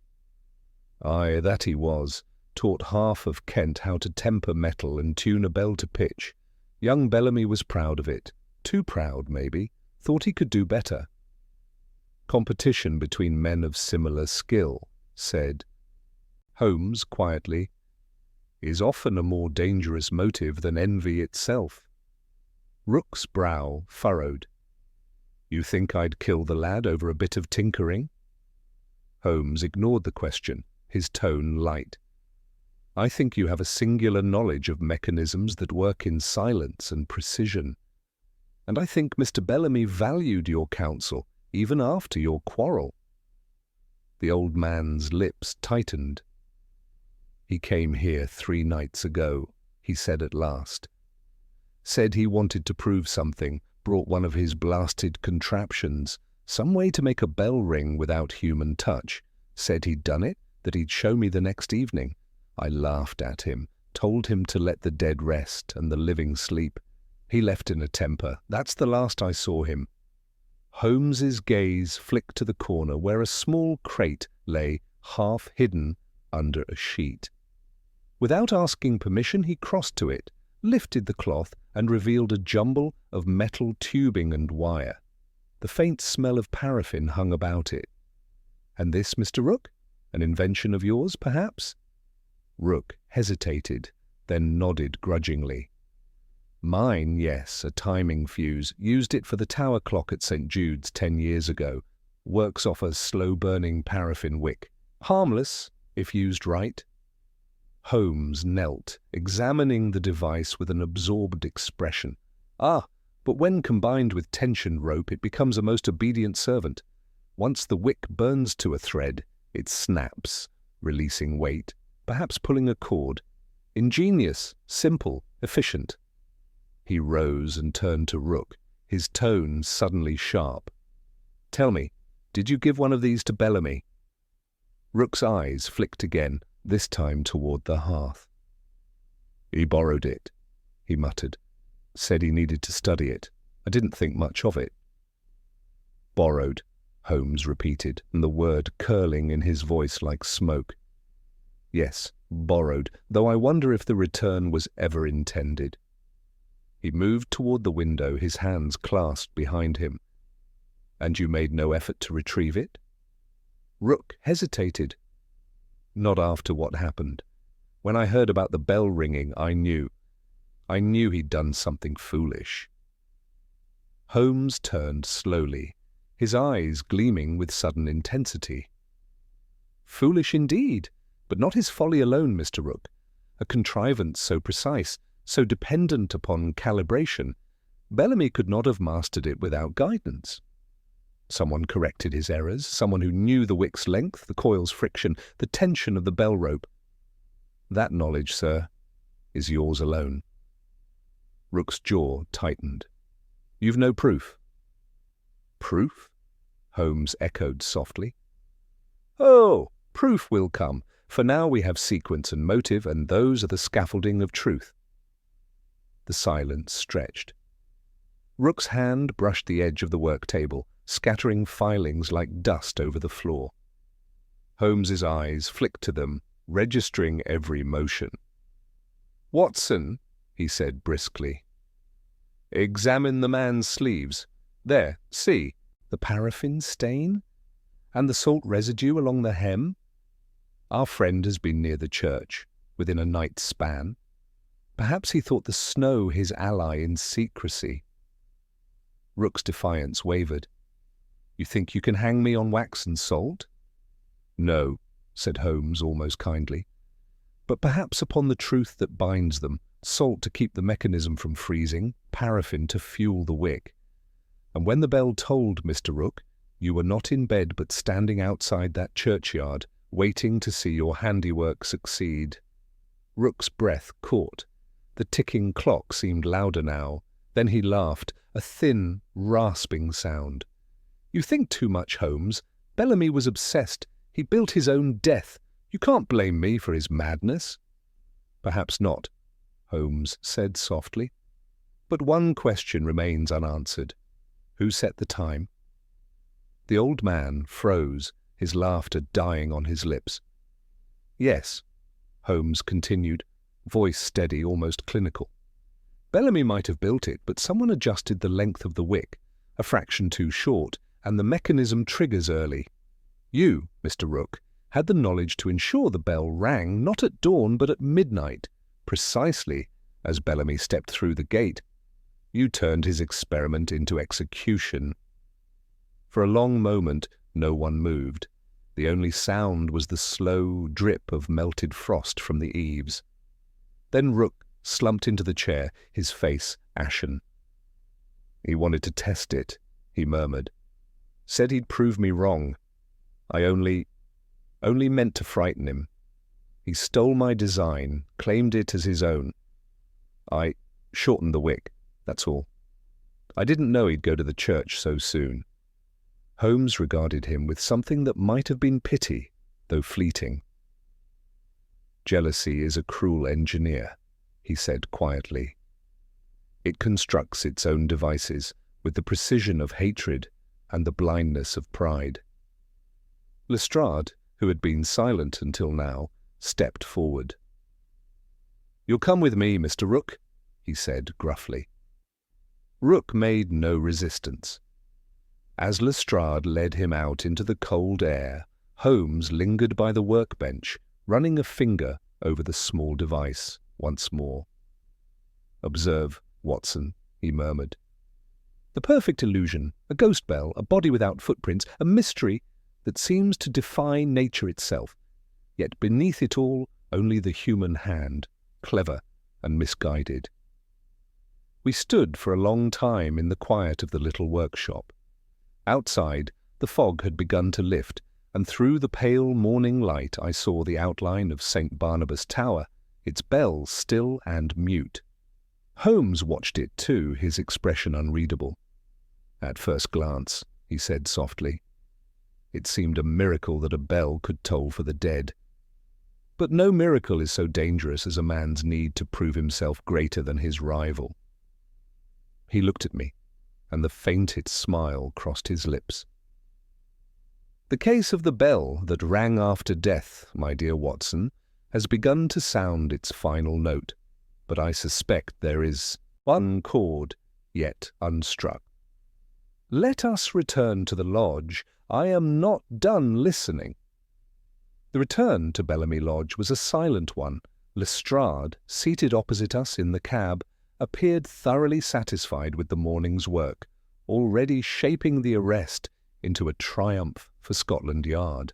"Aye, that he was. Taught half of Kent how to temper metal and tune a bell to pitch. Young Bellamy was proud of it. Too proud, maybe. Thought he could do better." "Competition between men of similar skill," said Holmes quietly, "is often a more dangerous motive than envy itself." Rook's brow furrowed. "You think I'd kill the lad over a bit of tinkering?" Holmes ignored the question, his tone light. "I think you have a singular knowledge of mechanisms that work in silence and precision. And I think Mr. Bellamy valued your counsel, even after your quarrel." The old man's lips tightened. "He came here 3 nights ago," he said at last. "Said he wanted to prove something, brought one of his blasted contraptions, some way to make a bell ring without human touch. Said he'd done it, that he'd show me the next evening. I laughed at him, told him to let the dead rest and the living sleep. He left in a temper. That's the last I saw him." Holmes's gaze flicked to the corner where a small crate lay half hidden under a sheet. Without asking permission, he crossed to it, lifted the cloth, and revealed a jumble of metal tubing and wire. The faint smell of paraffin hung about it. "And this, Mr. Rook? An invention of yours, perhaps?" Rook hesitated, then nodded grudgingly. Mine, yes, a timing fuse. Used it for the tower clock at St. Jude's 10 years ago. Works off a slow-burning paraffin wick. Harmless, if used right. Holmes knelt, examining the device with an absorbed expression. Ah, but when combined with tension rope, it becomes a most obedient servant. Once the wick burns to a thread, it snaps, releasing weight, perhaps pulling a cord. Ingenious, simple, efficient. He rose and turned to Rook, his tone suddenly sharp. "Tell me, did you give one of these to Bellamy?" Rook's eyes flicked again, this time toward the hearth. "He borrowed it," he muttered. "Said he needed to study it. I didn't think much of it." "Borrowed," Holmes repeated, and the word curling in his voice like smoke. "Yes, borrowed, though I wonder if the return was ever intended." He moved toward the window, his hands clasped behind him. "And you made no effort to retrieve it?" Rook hesitated. "Not after what happened. When I heard about the bell ringing, I knew he'd done something foolish." Holmes turned slowly, his eyes gleaming with sudden intensity. "Foolish indeed, but not his folly alone, Mr. Rook. A contrivance so precise, so dependent upon calibration, Bellamy could not have mastered it without guidance. Someone corrected his errors, someone who knew the wick's length, the coil's friction, the tension of the bell rope. That knowledge, sir, is yours alone." Rook's jaw tightened. "You've no proof?" "Proof?" Holmes echoed softly. "Oh, proof will come, for now we have sequence and motive, and those are the scaffolding of truth." The silence stretched. Rook's hand brushed the edge of the work table, scattering filings like dust over the floor. Holmes's eyes flicked to them, registering every motion. "Watson," he said briskly, "examine the man's sleeves. There, see, the paraffin stain? And the salt residue along the hem? Our friend has been near the church, within a night's span. Perhaps he thought the snow his ally in secrecy." Rook's defiance wavered. "You think you can hang me on wax and salt?" "No," said Holmes almost kindly. "But perhaps upon the truth that binds them, salt to keep the mechanism from freezing, paraffin to fuel the wick. And when the bell tolled, Mr. Rook, you were not in bed but standing outside that churchyard, waiting to see your handiwork succeed." Rook's breath caught. The ticking clock seemed louder now. Then he laughed, a thin, rasping sound. "You think too much, Holmes. Bellamy was obsessed. He built his own death. You can't blame me for his madness." "Perhaps not," Holmes said softly. "But one question remains unanswered. Who set the time?" The old man froze, his laughter dying on his lips. "Yes," Holmes continued, voice steady, almost clinical. "Bellamy might have built it, but someone adjusted the length of the wick, a fraction too short, and the mechanism triggers early. You, Mr. Rook, had the knowledge to ensure the bell rang not at dawn but at midnight, precisely as Bellamy stepped through the gate. You turned his experiment into execution." For a long moment no one moved. The only sound was the slow drip of melted frost from the eaves. Then Rook slumped into the chair, his face ashen. "He wanted to test it," he murmured. "Said he'd prove me wrong. I only meant to frighten him. He stole my design, claimed it as his own. I shortened the wick, that's all. I didn't know he'd go to the church so soon." Holmes regarded him with something that might have been pity, though fleeting. "Jealousy is a cruel engineer," he said quietly. "It constructs its own devices with the precision of hatred and the blindness of pride." Lestrade, who had been silent until now, stepped forward. "You'll come with me, Mr. Rook," he said gruffly. Rook made no resistance. As Lestrade led him out into the cold air, Holmes lingered by the workbench, running a finger over the small device once more. "Observe Watson," he murmured. "The perfect illusion, a ghost bell, a body without footprints, a mystery that seems to defy nature itself, yet beneath it all only the human hand, clever and misguided." We stood for a long time in the quiet of the little workshop. Outside, the fog had begun to lift, and through the pale morning light I saw the outline of St. Barnabas Tower, its bells still and mute. Holmes watched it too, his expression unreadable. "At first glance," he said softly, "it seemed a miracle that a bell could toll for the dead. But no miracle is so dangerous as a man's need to prove himself greater than his rival." He looked at me, and the faintest smile crossed his lips. "The case of the bell that rang after death, my dear Watson, has begun to sound its final note, but I suspect there is one chord yet unstruck. Let us return to the lodge. I am not done listening." The return to Bellamy Lodge was a silent one. Lestrade, seated opposite us in the cab, appeared thoroughly satisfied with the morning's work, already shaping the arrest into a triumph for Scotland Yard.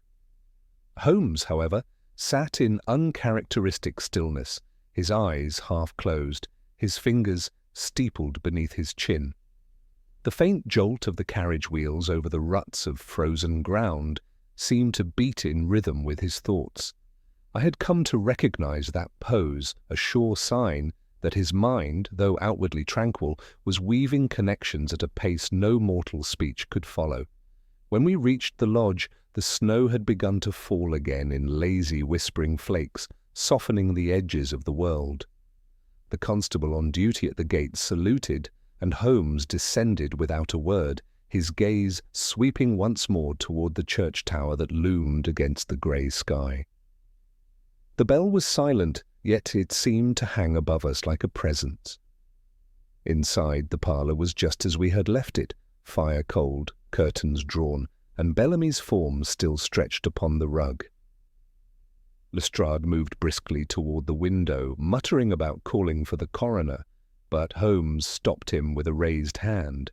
Holmes, however, sat in uncharacteristic stillness, his eyes half closed, his fingers steepled beneath his chin. The faint jolt of the carriage wheels over the ruts of frozen ground seemed to beat in rhythm with his thoughts. I had come to recognize that pose, a sure sign that his mind, though outwardly tranquil, was weaving connections at a pace no mortal speech could follow. When we reached the lodge, the snow had begun to fall again in lazy, whispering flakes, softening the edges of the world. The constable on duty at the gate saluted, and Holmes descended without a word, his gaze sweeping once more toward the church tower that loomed against the grey sky. The bell was silent, yet it seemed to hang above us like a presence. Inside, the parlour was just as we had left it, fire cold, curtains drawn, and Bellamy's form still stretched upon the rug. Lestrade moved briskly toward the window, muttering about calling for the coroner, but Holmes stopped him with a raised hand.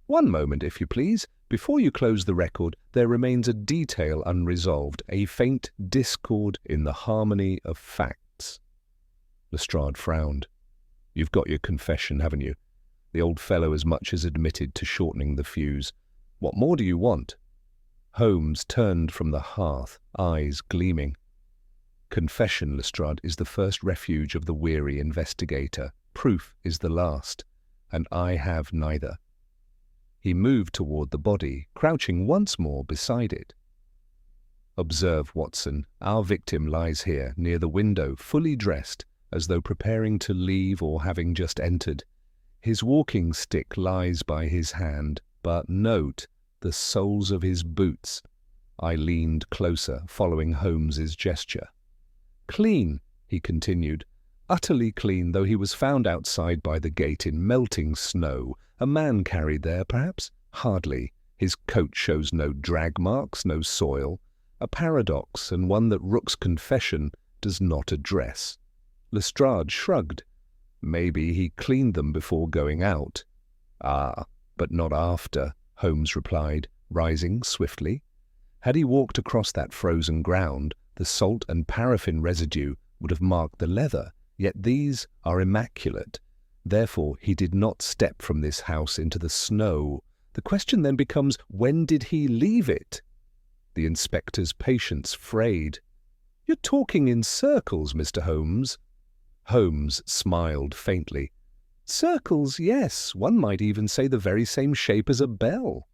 "One moment, if you please. Before you close the record, there remains a detail unresolved, a faint discord in the harmony of facts." Lestrade frowned. "You've got your confession, haven't you? The old fellow as much as admitted to shortening the fuse. What more do you want?" Holmes turned from the hearth, eyes gleaming. "Confession, Lestrade, is the first refuge of the weary investigator. Proof is the last, and I have neither." He moved toward the body, crouching once more beside it. "Observe, Watson, our victim lies here, near the window, fully dressed, as though preparing to leave or having just entered. His walking stick lies by his hand, but note the soles of his boots." I leaned closer, following Holmes's gesture. "Clean," he continued, "utterly clean, though he was found outside by the gate in melting snow. A man carried there, perhaps? Hardly. His coat shows no drag marks, no soil. A paradox, and one that Rook's confession does not address." Lestrade shrugged. "Maybe he cleaned them before going out." "Ah, but not after," Holmes replied, rising swiftly. "Had he walked across that frozen ground, the salt and paraffin residue would have marked the leather, yet these are immaculate. Therefore, he did not step from this house into the snow. The question then becomes, when did he leave it?" The inspector's patience frayed. "You're talking in circles, Mr. Holmes." Holmes smiled faintly. "Circles, yes. One might even say the very same shape as a bell."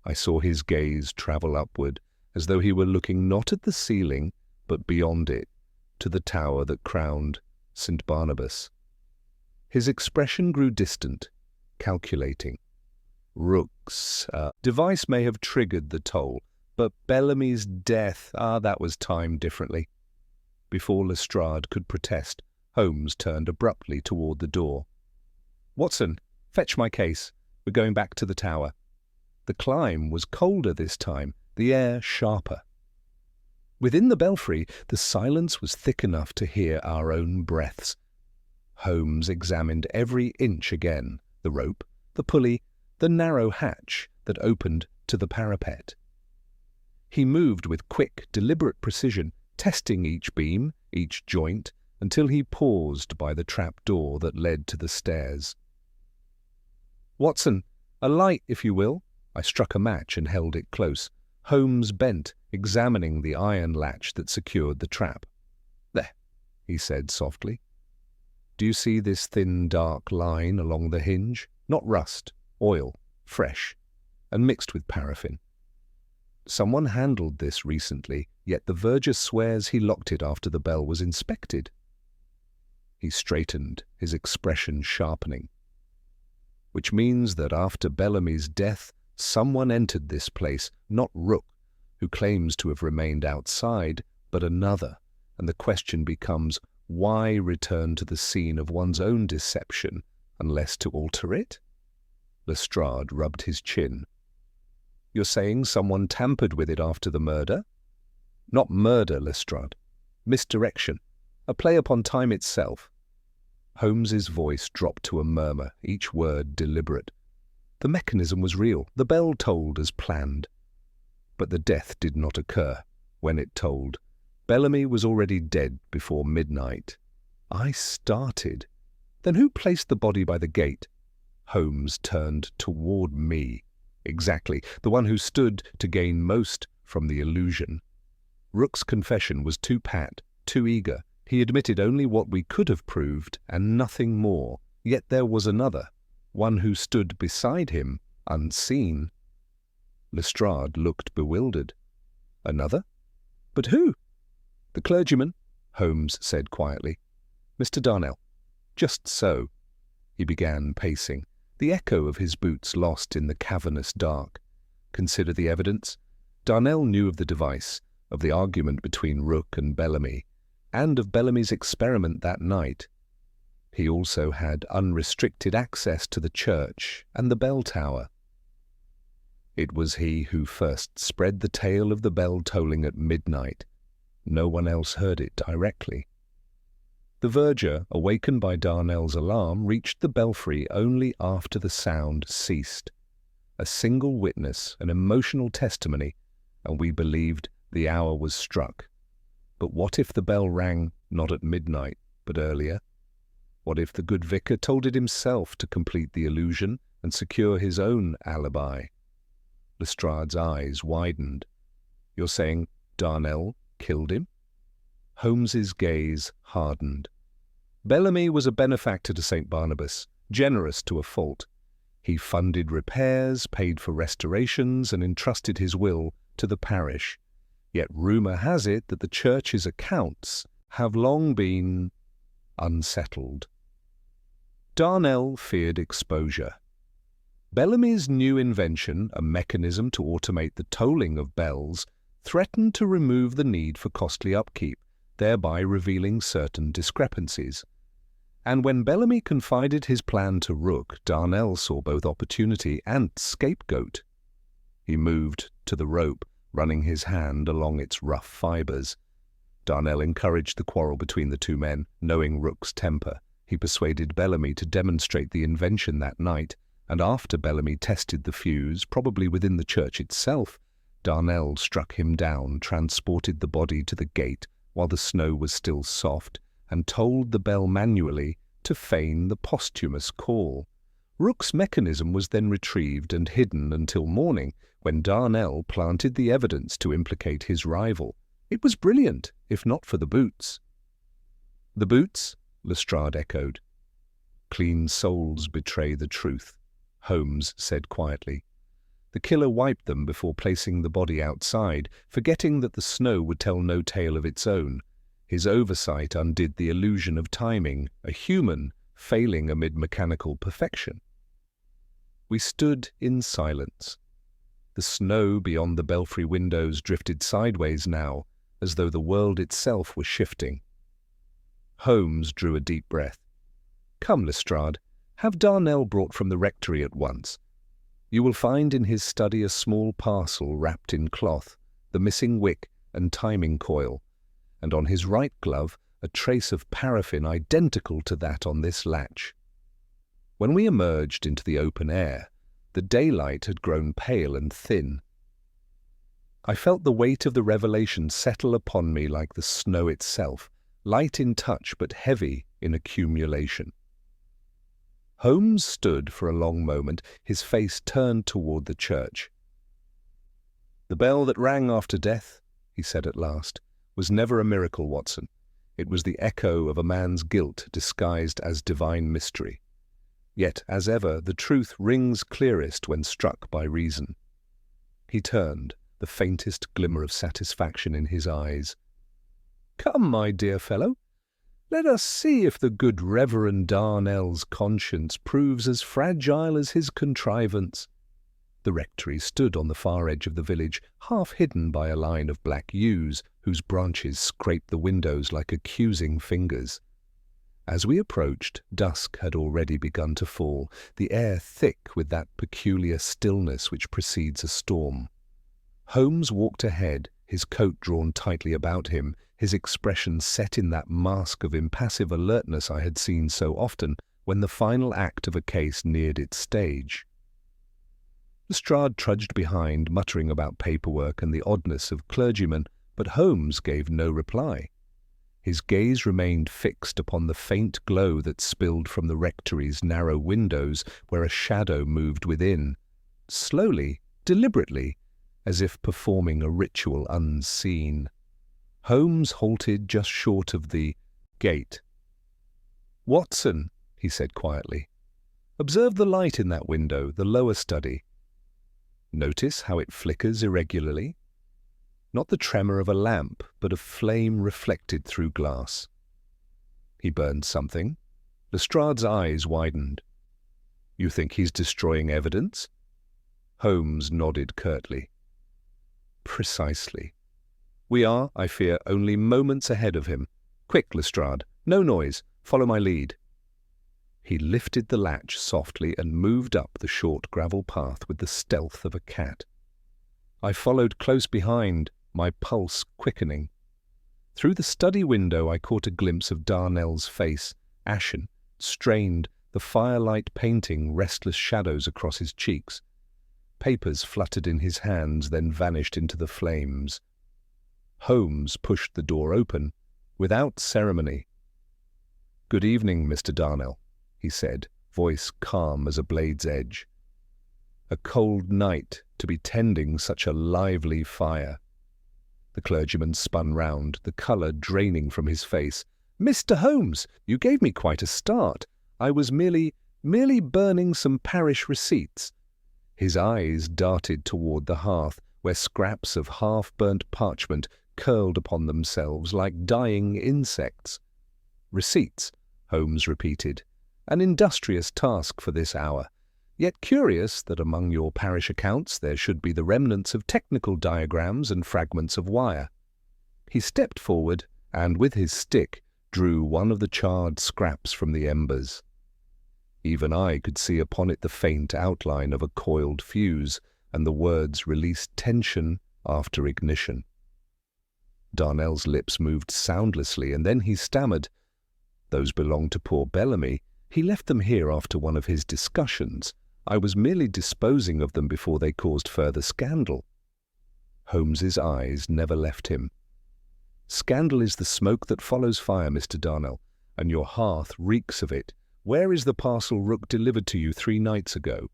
I saw his gaze travel upward, as though he were looking not at the ceiling, but beyond it, to the tower that crowned St. Barnabas. His expression grew distant, calculating. Rook's device may have triggered the toll, but Bellamy's death, that was timed differently. Before Lestrade could protest, Holmes turned abruptly toward the door. "Watson, fetch my case. We're going back to the tower." The climb was colder this time, the air sharper. Within the belfry, the silence was thick enough to hear our own breaths. Holmes examined every inch again, the rope, the pulley, the narrow hatch that opened to the parapet. He moved with quick, deliberate precision, testing each beam, each joint, until he paused by the trap door that led to the stairs. "Watson, a light, if you will." I struck a match and held it close. Holmes bent, examining the iron latch that secured the trap. "There," he said softly. "Do you see this thin, dark line along the hinge? Not rust, oil, fresh, and mixed with paraffin. Someone handled this recently, yet the verger swears he locked it after the bell was inspected." He straightened, his expression sharpening. "Which means that after Bellamy's death, someone entered this place, not Rook, who claims to have remained outside, but another, and the question becomes, why return to the scene of one's own deception unless to alter it?" Lestrade rubbed his chin. "You're saying someone tampered with it after the murder?" "Not murder, Lestrade. Misdirection. A play upon time itself." Holmes's voice dropped to a murmur, each word deliberate. The mechanism was real. The bell tolled as planned. But the death did not occur when it tolled. Bellamy was already dead before midnight. I started. "Then who placed the body by the gate?" Holmes turned toward me. "Exactly, the one who stood to gain most from the illusion." Rook's confession was too pat, too eager. He admitted only what we could have proved and nothing more. Yet there was another, one who stood beside him, unseen. Lestrade looked bewildered. "Another? But who?" "The clergyman," Holmes said quietly. "Mr. Darnell." "Just so." He began pacing, the echo of his boots lost in the cavernous dark. "Consider the evidence. Darnell knew of the device, of the argument between Rook and Bellamy, and of Bellamy's experiment that night. He also had unrestricted access to the church and the bell tower. It was he who first spread the tale of the bell tolling at midnight. No one else heard it directly. The verger, awakened by Darnell's alarm, reached the belfry only after the sound ceased. A single witness, an emotional testimony, and we believed the hour was struck. But what if the bell rang not at midnight, but earlier? What if the good vicar told it himself to complete the illusion and secure his own alibi? Lestrade's eyes widened. "You're saying Darnell killed him?" Holmes's gaze hardened. "Bellamy was a benefactor to St. Barnabas, generous to a fault. He funded repairs, paid for restorations, and entrusted his will to the parish. Yet rumour has it that the church's accounts have long been unsettled. Darnell feared exposure. Bellamy's new invention, a mechanism to automate the tolling of bells, threatened to remove the need for costly upkeep, thereby revealing certain discrepancies. And when Bellamy confided his plan to Rook, Darnell saw both opportunity and scapegoat. He moved to the rope, running his hand along its rough fibres. Darnell encouraged the quarrel between the two men, knowing Rook's temper. He persuaded Bellamy to demonstrate the invention that night, and after Bellamy tested the fuse, probably within the church itself, Darnell struck him down, transported the body to the gate while the snow was still soft, and tolled the bell manually to feign the posthumous call. Rook's mechanism was then retrieved and hidden until morning, when Darnell planted the evidence to implicate his rival. It was brilliant, if not for the boots. "The boots?" Lestrade echoed. "Clean souls betray the truth," Holmes said quietly. "The killer wiped them before placing the body outside, forgetting that the snow would tell no tale of its own. His oversight undid the illusion of timing, a human failing amid mechanical perfection." We stood in silence. The snow beyond the belfry windows drifted sideways now, as though the world itself was shifting. Holmes drew a deep breath. "Come, Lestrade, have Darnell brought from the rectory at once. You will find in his study a small parcel wrapped in cloth, the missing wick and timing coil, and on his right glove a trace of paraffin identical to that on this latch. When we emerged into the open air, the daylight had grown pale and thin. I felt the weight of the revelation settle upon me like the snow itself, light in touch but heavy in accumulation. Holmes stood for a long moment, his face turned toward the church. "The bell that rang after death," he said at last, "was never a miracle, Watson. It was the echo of a man's guilt disguised as divine mystery. Yet, as ever, the truth rings clearest when struck by reason." He turned, the faintest glimmer of satisfaction in his eyes. "Come, my dear fellow, let us see if the good Reverend Darnell's conscience proves as fragile as his contrivance." The rectory stood on the far edge of the village, half hidden by a line of black yews whose branches scraped the windows like accusing fingers. As we approached, dusk had already begun to fall, the air thick with that peculiar stillness which precedes a storm. Holmes walked ahead, his coat drawn tightly about him, his expression set in that mask of impassive alertness I had seen so often when the final act of a case neared its stage. Lestrade trudged behind, muttering about paperwork and the oddness of clergymen, but Holmes gave no reply. His gaze remained fixed upon the faint glow that spilled from the rectory's narrow windows, where a shadow moved within, slowly, deliberately, as if performing a ritual unseen. Holmes halted just short of the gate. "Watson," he said quietly, "observe the light in that window, the lower study. Notice how it flickers irregularly. Not the tremor of a lamp, but a flame reflected through glass." He burned something. Lestrade's eyes widened. "You think he's destroying evidence?" Holmes nodded curtly. "Precisely. We are, I fear, only moments ahead of him. Quick, Lestrade, no noise, follow my lead." He lifted the latch softly and moved up the short gravel path with the stealth of a cat. I followed close behind, my pulse quickening. Through the study window I caught a glimpse of Darnell's face, ashen, strained, the firelight painting restless shadows across his cheeks. Papers fluttered in his hands, then vanished into the flames. Holmes pushed the door open, without ceremony. "Good evening, Mr. Darnell," he said, voice calm as a blade's edge. "A cold night to be tending such a lively fire." The clergyman spun round, the colour draining from his face. "Mr. Holmes, you gave me quite a start. I was merely burning some parish receipts." His eyes darted toward the hearth, where scraps of half-burnt parchment curled upon themselves like dying insects. "Receipts," Holmes repeated. "An industrious task for this hour. Yet curious that among your parish accounts there should be the remnants of technical diagrams and fragments of wire." He stepped forward and, with his stick, drew one of the charred scraps from the embers. Even I could see upon it the faint outline of a coiled fuse, and the words "release tension after ignition." Darnell's lips moved soundlessly, and then he stammered, "Those belong to poor Bellamy. He left them here after one of his discussions. I was merely disposing of them before they caused further scandal." Holmes's eyes never left him. "Scandal is the smoke that follows fire, Mr. Darnell, and your hearth reeks of it. Where is the parcel Rook delivered to you 3 nights ago?"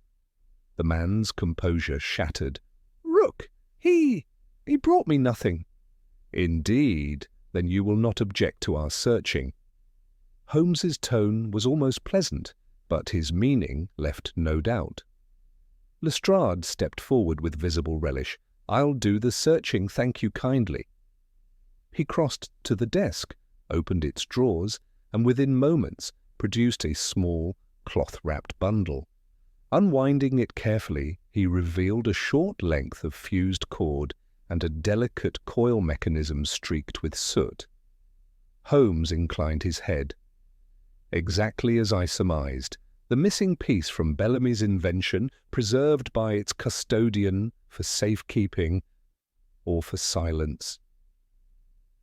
The man's composure shattered. "Rook? He brought me nothing." "Indeed? Then you will not object to our searching." Holmes's tone was almost pleasant, but his meaning left no doubt. Lestrade stepped forward with visible relish. "I'll do the searching, thank you kindly." He crossed to the desk, opened its drawers, and within moments produced a small, cloth-wrapped bundle. Unwinding it carefully, he revealed a short length of fused cord and a delicate coil mechanism streaked with soot. Holmes inclined his head. Exactly as I surmised, the missing piece from Bellamy's invention, preserved by its custodian for safekeeping or for silence.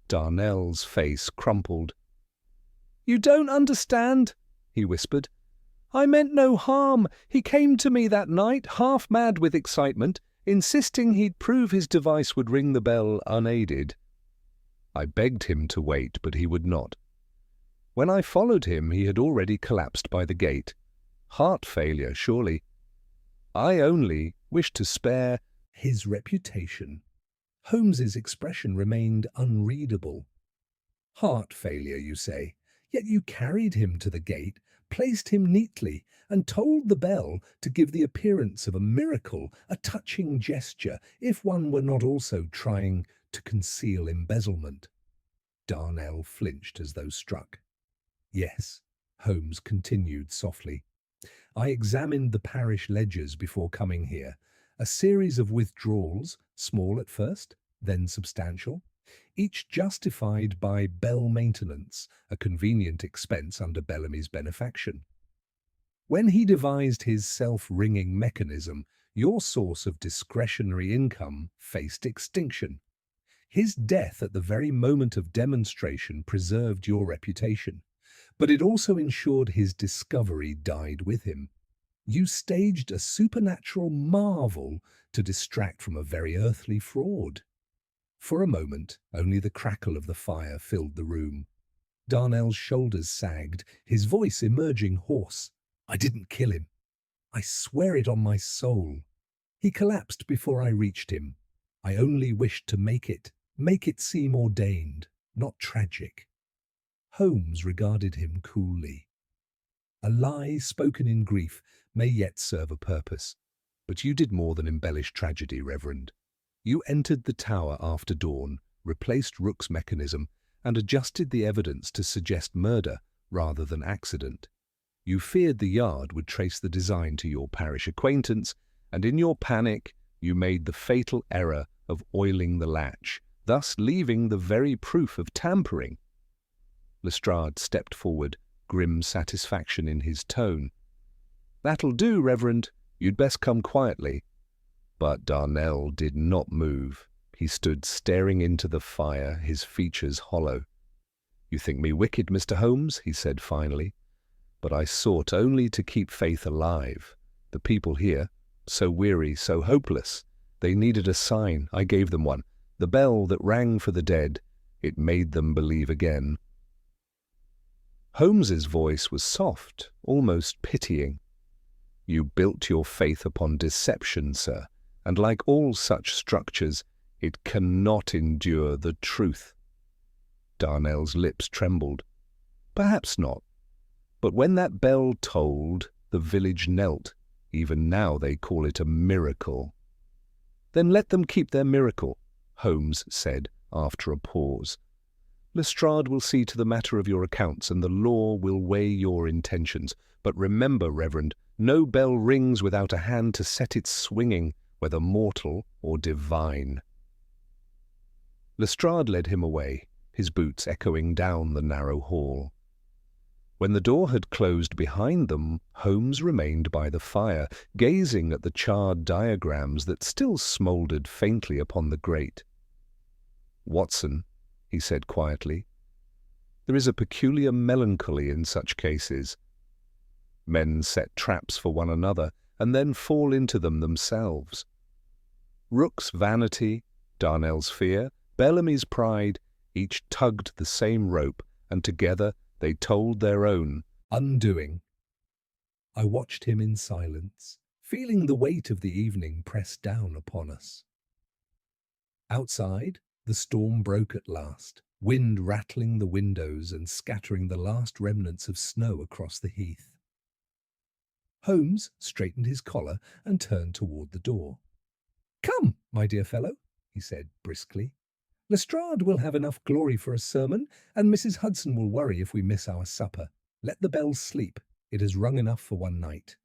Darnell's face crumpled. "You don't understand," he whispered. "I meant no harm. He came to me that night, half mad with excitement, insisting he'd prove his device would ring the bell unaided. I begged him to wait, but he would not. When I followed him, he had already collapsed by the gate. Heart failure, surely. I only wished to spare his reputation. Holmes's expression remained unreadable. Heart failure, you say, yet you carried him to the gate, placed him neatly, and told the bell to give the appearance of a miracle, a touching gesture, if one were not also trying to conceal embezzlement. Darnell flinched as though struck. Yes, Holmes continued softly. I examined the parish ledgers before coming here. A series of withdrawals, small at first, then substantial, each justified by bell maintenance, a convenient expense under Bellamy's benefaction. When he devised his self-ringing mechanism, your source of discretionary income faced extinction. His death at the very moment of demonstration preserved your reputation, but it also ensured his discovery died with him. You staged a supernatural marvel to distract from a very earthly fraud. For a moment, only the crackle of the fire filled the room. Darnell's shoulders sagged, his voice emerging hoarse. I didn't kill him. I swear it on my soul. He collapsed before I reached him. I only wished to make it seem ordained, not tragic. Holmes regarded him coolly. A lie spoken in grief may yet serve a purpose. But you did more than embellish tragedy, Reverend. You entered the tower after dawn, replaced Rook's mechanism, and adjusted the evidence to suggest murder rather than accident. You feared the Yard would trace the design to your parish acquaintance, and in your panic you made the fatal error of oiling the latch, thus leaving the very proof of tampering. Lestrade stepped forward, grim satisfaction in his tone. That'll do, Reverend. You'd best come quietly. But Darnell did not move. He stood staring into the fire, his features hollow. You think me wicked, Mr. Holmes, he said finally. But I sought only to keep faith alive. The people here, so weary, so hopeless, they needed a sign. I gave them one. The bell that rang for the dead. It made them believe again. Holmes's voice was soft, almost pitying. You built your faith upon deception, sir, and like all such structures, it cannot endure the truth. Darnell's lips trembled. Perhaps not. But when that bell tolled, the village knelt. Even now they call it a miracle. Then let them keep their miracle, Holmes said after a pause. Lestrade will see to the matter of your accounts, and the law will weigh your intentions. But remember, Reverend, no bell rings without a hand to set it swinging, whether mortal or divine. Lestrade led him away, his boots echoing down the narrow hall. When the door had closed behind them, Holmes remained by the fire, gazing at the charred diagrams that still smouldered faintly upon the grate. Watson, he said quietly, there is a peculiar melancholy in such cases. Men set traps for one another and then fall into them themselves. Rook's vanity, Darnell's fear, Bellamy's pride, each tugged the same rope, and together they told their own undoing. I watched him in silence, feeling the weight of the evening press down upon us. Outside, the storm broke at last, wind rattling the windows and scattering the last remnants of snow across the heath. Holmes straightened his collar and turned toward the door. Come, my dear fellow, he said briskly. Lestrade will have enough glory for a sermon, and Mrs. Hudson will worry if we miss our supper. Let the bells sleep. It has rung enough for one night.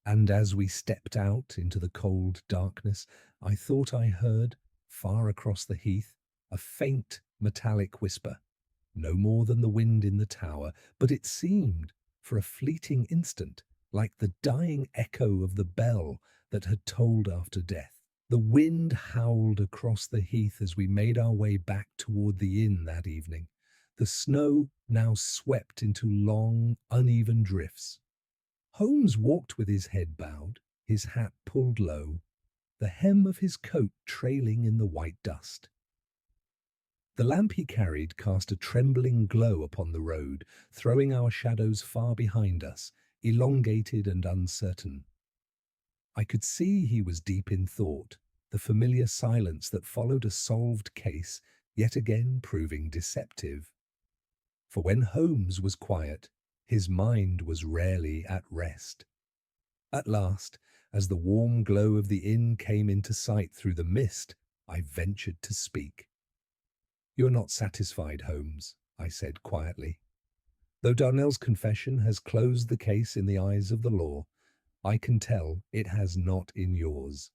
And as we stepped out into the cold darkness, I thought I heard, far across the heath, a faint metallic whisper. No more than the wind in the tower, but it seemed, for a fleeting instant, like the dying echo of the bell that had tolled after death. The wind howled across the heath as we made our way back toward the inn that evening. The snow now swept into long, uneven drifts. Holmes walked with his head bowed, his hat pulled low, the hem of his coat trailing in the white dust. The lamp he carried cast a trembling glow upon the road, throwing our shadows far behind us, elongated and uncertain. I could see he was deep in thought, the familiar silence that followed a solved case, yet again proving deceptive. For when Holmes was quiet, his mind was rarely at rest. At last, as the warm glow of the inn came into sight through the mist, I ventured to speak. "You're not satisfied, Holmes," I said quietly. "Though Darnell's confession has closed the case in the eyes of the law, I can tell it has not in yours."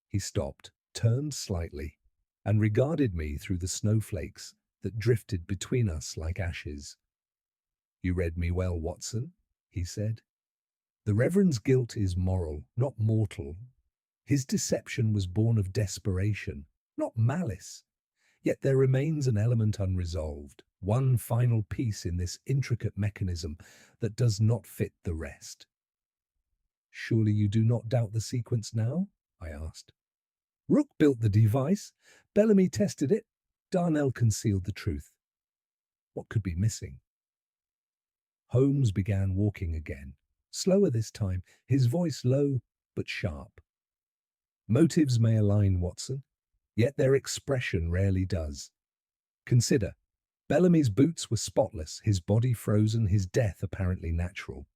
He stopped, turned slightly, and regarded me through the snowflakes that drifted between us like ashes. "You read me well, Watson," he said. "The Reverend's guilt is moral, not mortal. His deception was born of desperation, not malice. Yet there remains an element unresolved, one final piece in this intricate mechanism that does not fit the rest." "Surely you do not doubt the sequence now?" I asked. "Rook built the device, Bellamy tested it, Darnell concealed the truth. What could be missing?" Holmes began walking again, slower this time, his voice low but sharp. "Motives may align, Watson, yet their expression rarely does. Consider, Bellamy's boots were spotless, his body frozen, his death apparently natural.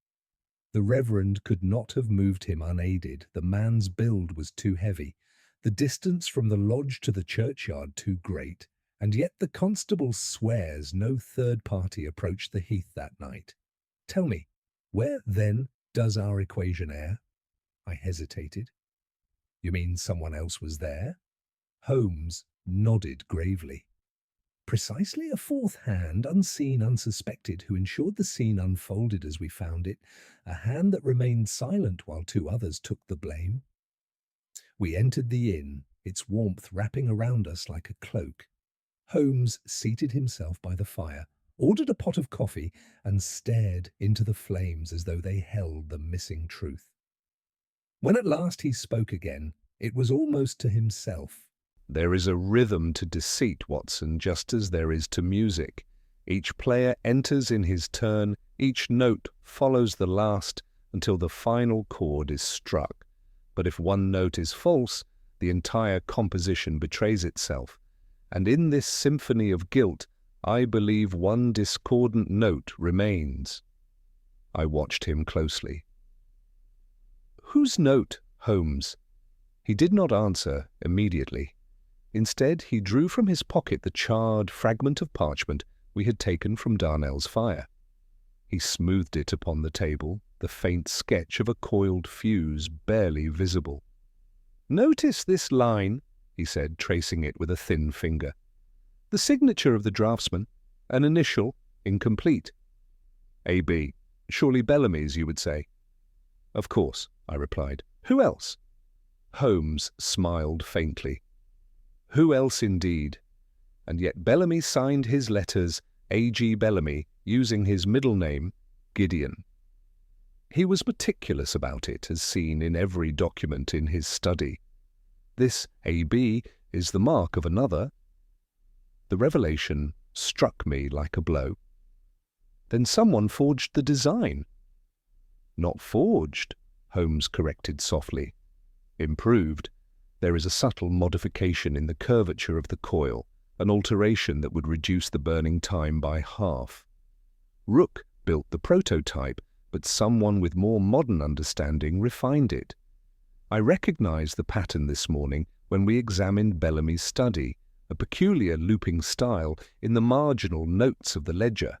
The Reverend could not have moved him unaided. The man's build was too heavy, the distance from the lodge to the churchyard too great, and yet the constable swears no third party approached the heath that night. Tell me, where then does our equation err?" I hesitated. "You mean someone else was there?" Holmes nodded gravely. "Precisely a fourth hand, unseen, unsuspected, who ensured the scene unfolded as we found it, a hand that remained silent while two others took the blame. We entered the inn, its warmth wrapping around us like a cloak. Holmes seated himself by the fire, ordered a pot of coffee, and stared into the flames as though they held the missing truth. When at last he spoke again, it was almost to himself. "There is a rhythm to deceit, Watson, just as there is to music. Each player enters in his turn, each note follows the last until the final chord is struck. But if one note is false, the entire composition betrays itself. And in this symphony of guilt, I believe one discordant note remains." I watched him closely. "Whose note, Holmes?" He did not answer immediately. Instead, he drew from his pocket the charred fragment of parchment we had taken from Darnell's fire. He smoothed it upon the table, the faint sketch of a coiled fuse barely visible. "Notice this line," he said, tracing it with a thin finger. "The signature of the draftsman, an initial, incomplete. A.B. Surely Bellamy's, you would say." "Of course," I replied. "Who else?" Holmes smiled faintly. "Who else indeed? And yet Bellamy signed his letters A.G. Bellamy, using his middle name, Gideon. He was meticulous about it, as seen in every document in his study. This A.B. is the mark of another." The revelation struck me like a blow. "Then someone forged the design." "Not forged," Holmes corrected softly. "Improved. There is a subtle modification in the curvature of the coil, an alteration that would reduce the burning time by half. Rook built the prototype, but someone with more modern understanding refined it. I recognized the pattern this morning when we examined Bellamy's study, a peculiar looping style in the marginal notes of the ledger.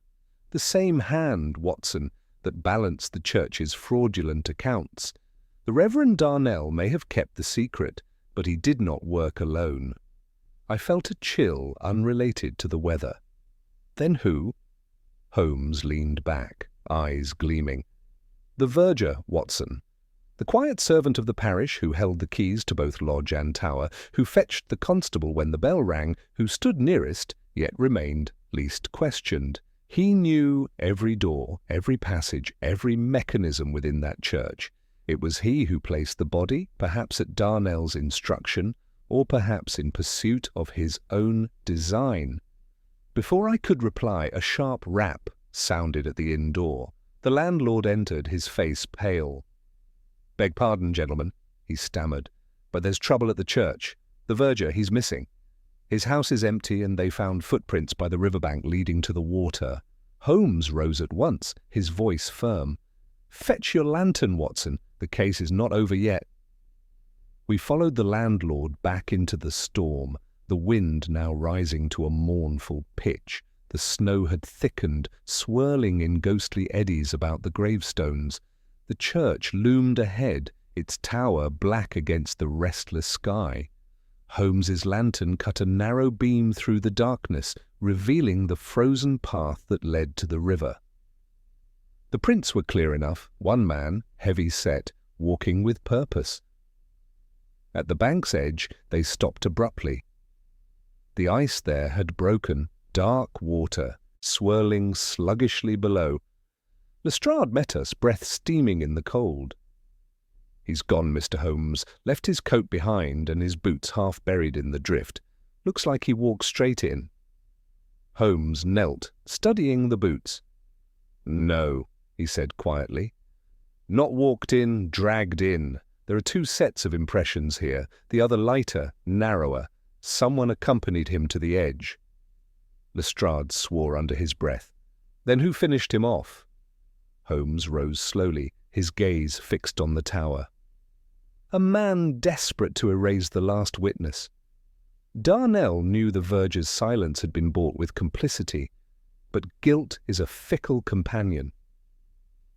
The same hand, Watson, that balanced the church's fraudulent accounts. The Reverend Darnell may have kept the secret, but he did not work alone." I felt a chill unrelated to the weather. "Then who?" Holmes leaned back, eyes gleaming. "The verger, Watson. The quiet servant of the parish who held the keys to both lodge and tower, who fetched the constable when the bell rang, who stood nearest, yet remained least questioned. He knew every door, every passage, every mechanism within that church. It was he who placed the body, perhaps at Darnell's instruction, or perhaps in pursuit of his own design. Before I could reply, a sharp rap sounded at the inn door. The landlord entered, his face pale. "Beg pardon, gentlemen," he stammered, "but there's trouble at the church. The verger, he's missing. His house is empty and they found footprints by the riverbank leading to the water." Holmes rose at once, his voice firm. "Fetch your lantern, Watson. The case is not over yet." We followed the landlord back into the storm, the wind now rising to a mournful pitch. The snow had thickened, swirling in ghostly eddies about the gravestones. The church loomed ahead, its tower black against the restless sky. Holmes's lantern cut a narrow beam through the darkness, revealing the frozen path that led to the river. The prints were clear enough, one man, heavy-set, walking with purpose. At the bank's edge, they stopped abruptly. The ice there had broken, dark water, swirling sluggishly below. Lestrade met us, breath steaming in the cold. "He's gone, Mr. Holmes. Left his coat behind and his boots half buried in the drift. Looks like he walked straight in." Holmes knelt, studying the boots. "No," he said quietly. "Not walked in, dragged in. There are two sets of impressions here, the other lighter, narrower. Someone accompanied him to the edge." Lestrade swore under his breath. "Then who finished him off?" Holmes rose slowly, his gaze fixed on the tower. "A man desperate to erase the last witness. Darnell knew the verger's silence had been bought with complicity, but guilt is a fickle companion.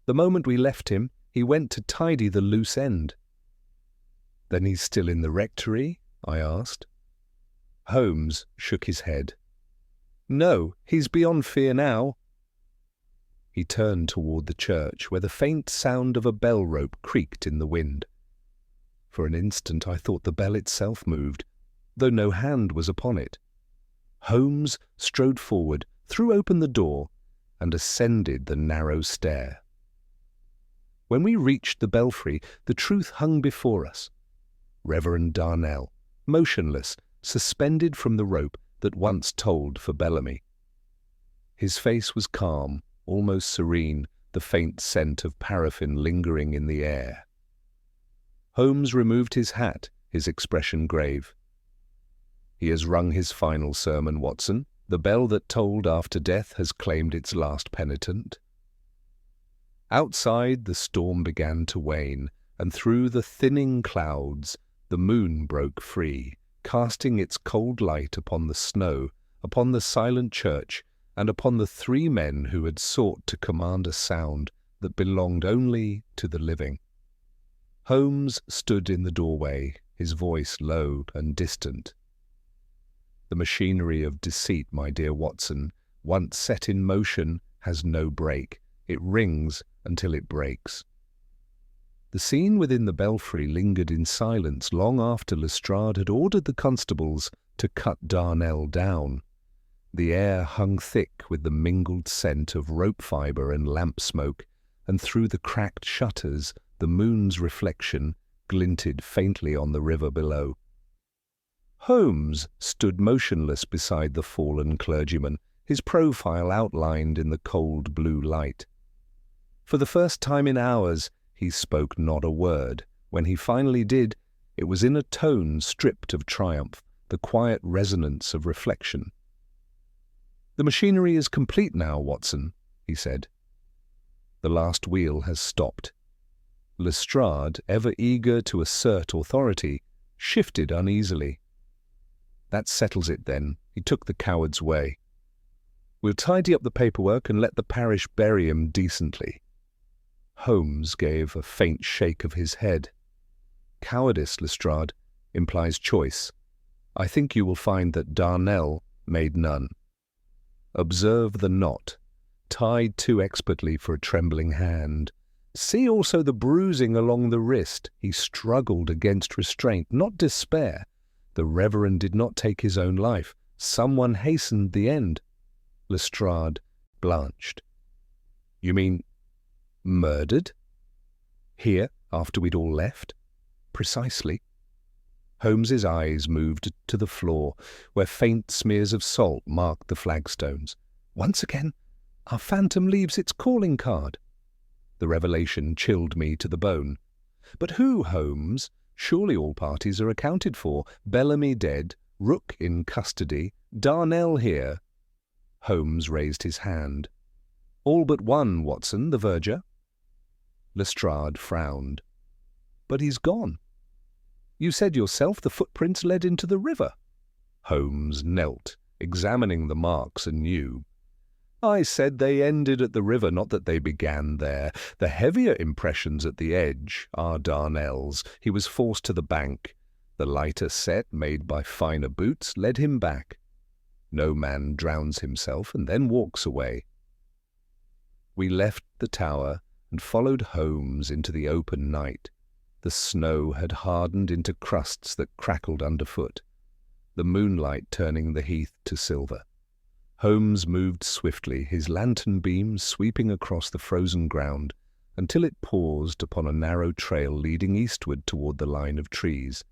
The moment we left him, he went to tidy the loose end." "Then he's still in the rectory?" I asked. Holmes shook his head. "No, he's beyond fear now." He turned toward the church, where the faint sound of a bell rope creaked in the wind. For an instant I thought the bell itself moved, though no hand was upon it. Holmes strode forward, threw open the door, and ascended the narrow stair. When we reached the belfry, the truth hung before us. Reverend Darnell, motionless, suspended from the rope that once tolled for Bellamy. His face was calm, almost serene, the faint scent of paraffin lingering in the air. Holmes removed his hat, his expression grave. "He has rung his final sermon, Watson. The bell that tolled after death has claimed its last penitent." Outside, the storm began to wane, and through the thinning clouds, the moon broke free, casting its cold light upon the snow, upon the silent church, and upon the three men who had sought to command a sound that belonged only to the living. Holmes stood in the doorway, his voice low and distant. "The machinery of deceit, my dear Watson, once set in motion, has no break. It rings until it breaks." The scene within the belfry lingered in silence long after Lestrade had ordered the constables to cut Darnell down. The air hung thick with the mingled scent of rope fibre and lamp smoke, and through the cracked shutters the moon's reflection glinted faintly on the river below. Holmes stood motionless beside the fallen clergyman, his profile outlined in the cold blue light. For the first time in hours, he spoke not a word. When he finally did, it was in a tone stripped of triumph, the quiet resonance of reflection. "The machinery is complete now, Watson," he said. "The last wheel has stopped." Lestrade, ever eager to assert authority, shifted uneasily. "That settles it, then." He took the coward's way. "We'll tidy up the paperwork and let the parish bury him decently." Holmes gave a faint shake of his head. "Cowardice, Lestrade, implies choice. I think you will find that Darnell made none. Observe the knot, tied too expertly for a trembling hand. See also the bruising along the wrist. He struggled against restraint, not despair. The Reverend did not take his own life. Someone hastened the end. Lestrade blanched. You mean murdered? Here, after we'd all left? Precisely. Holmes's eyes moved to the floor, where faint smears of salt marked the flagstones. Once again, our phantom leaves its calling card. The revelation chilled me to the bone. But who, Holmes? Surely all parties are accounted for. Bellamy dead, Rook in custody, Darnell here. Holmes raised his hand. All but one, Watson, the verger. Lestrade frowned. But he's gone. You said yourself the footprints led into the river. Holmes knelt, examining the marks anew. I said they ended at the river, not that they began there. The heavier impressions at the edge are Darnell's. He was forced to the bank. The lighter set, made by finer boots, led him back. No man drowns himself and then walks away. We left the tower and followed Holmes into the open night. The snow had hardened into crusts that crackled underfoot, the moonlight turning the heath to silver. Holmes moved swiftly, his lantern beam sweeping across the frozen ground until it paused upon a narrow trail leading eastward toward the line of trees.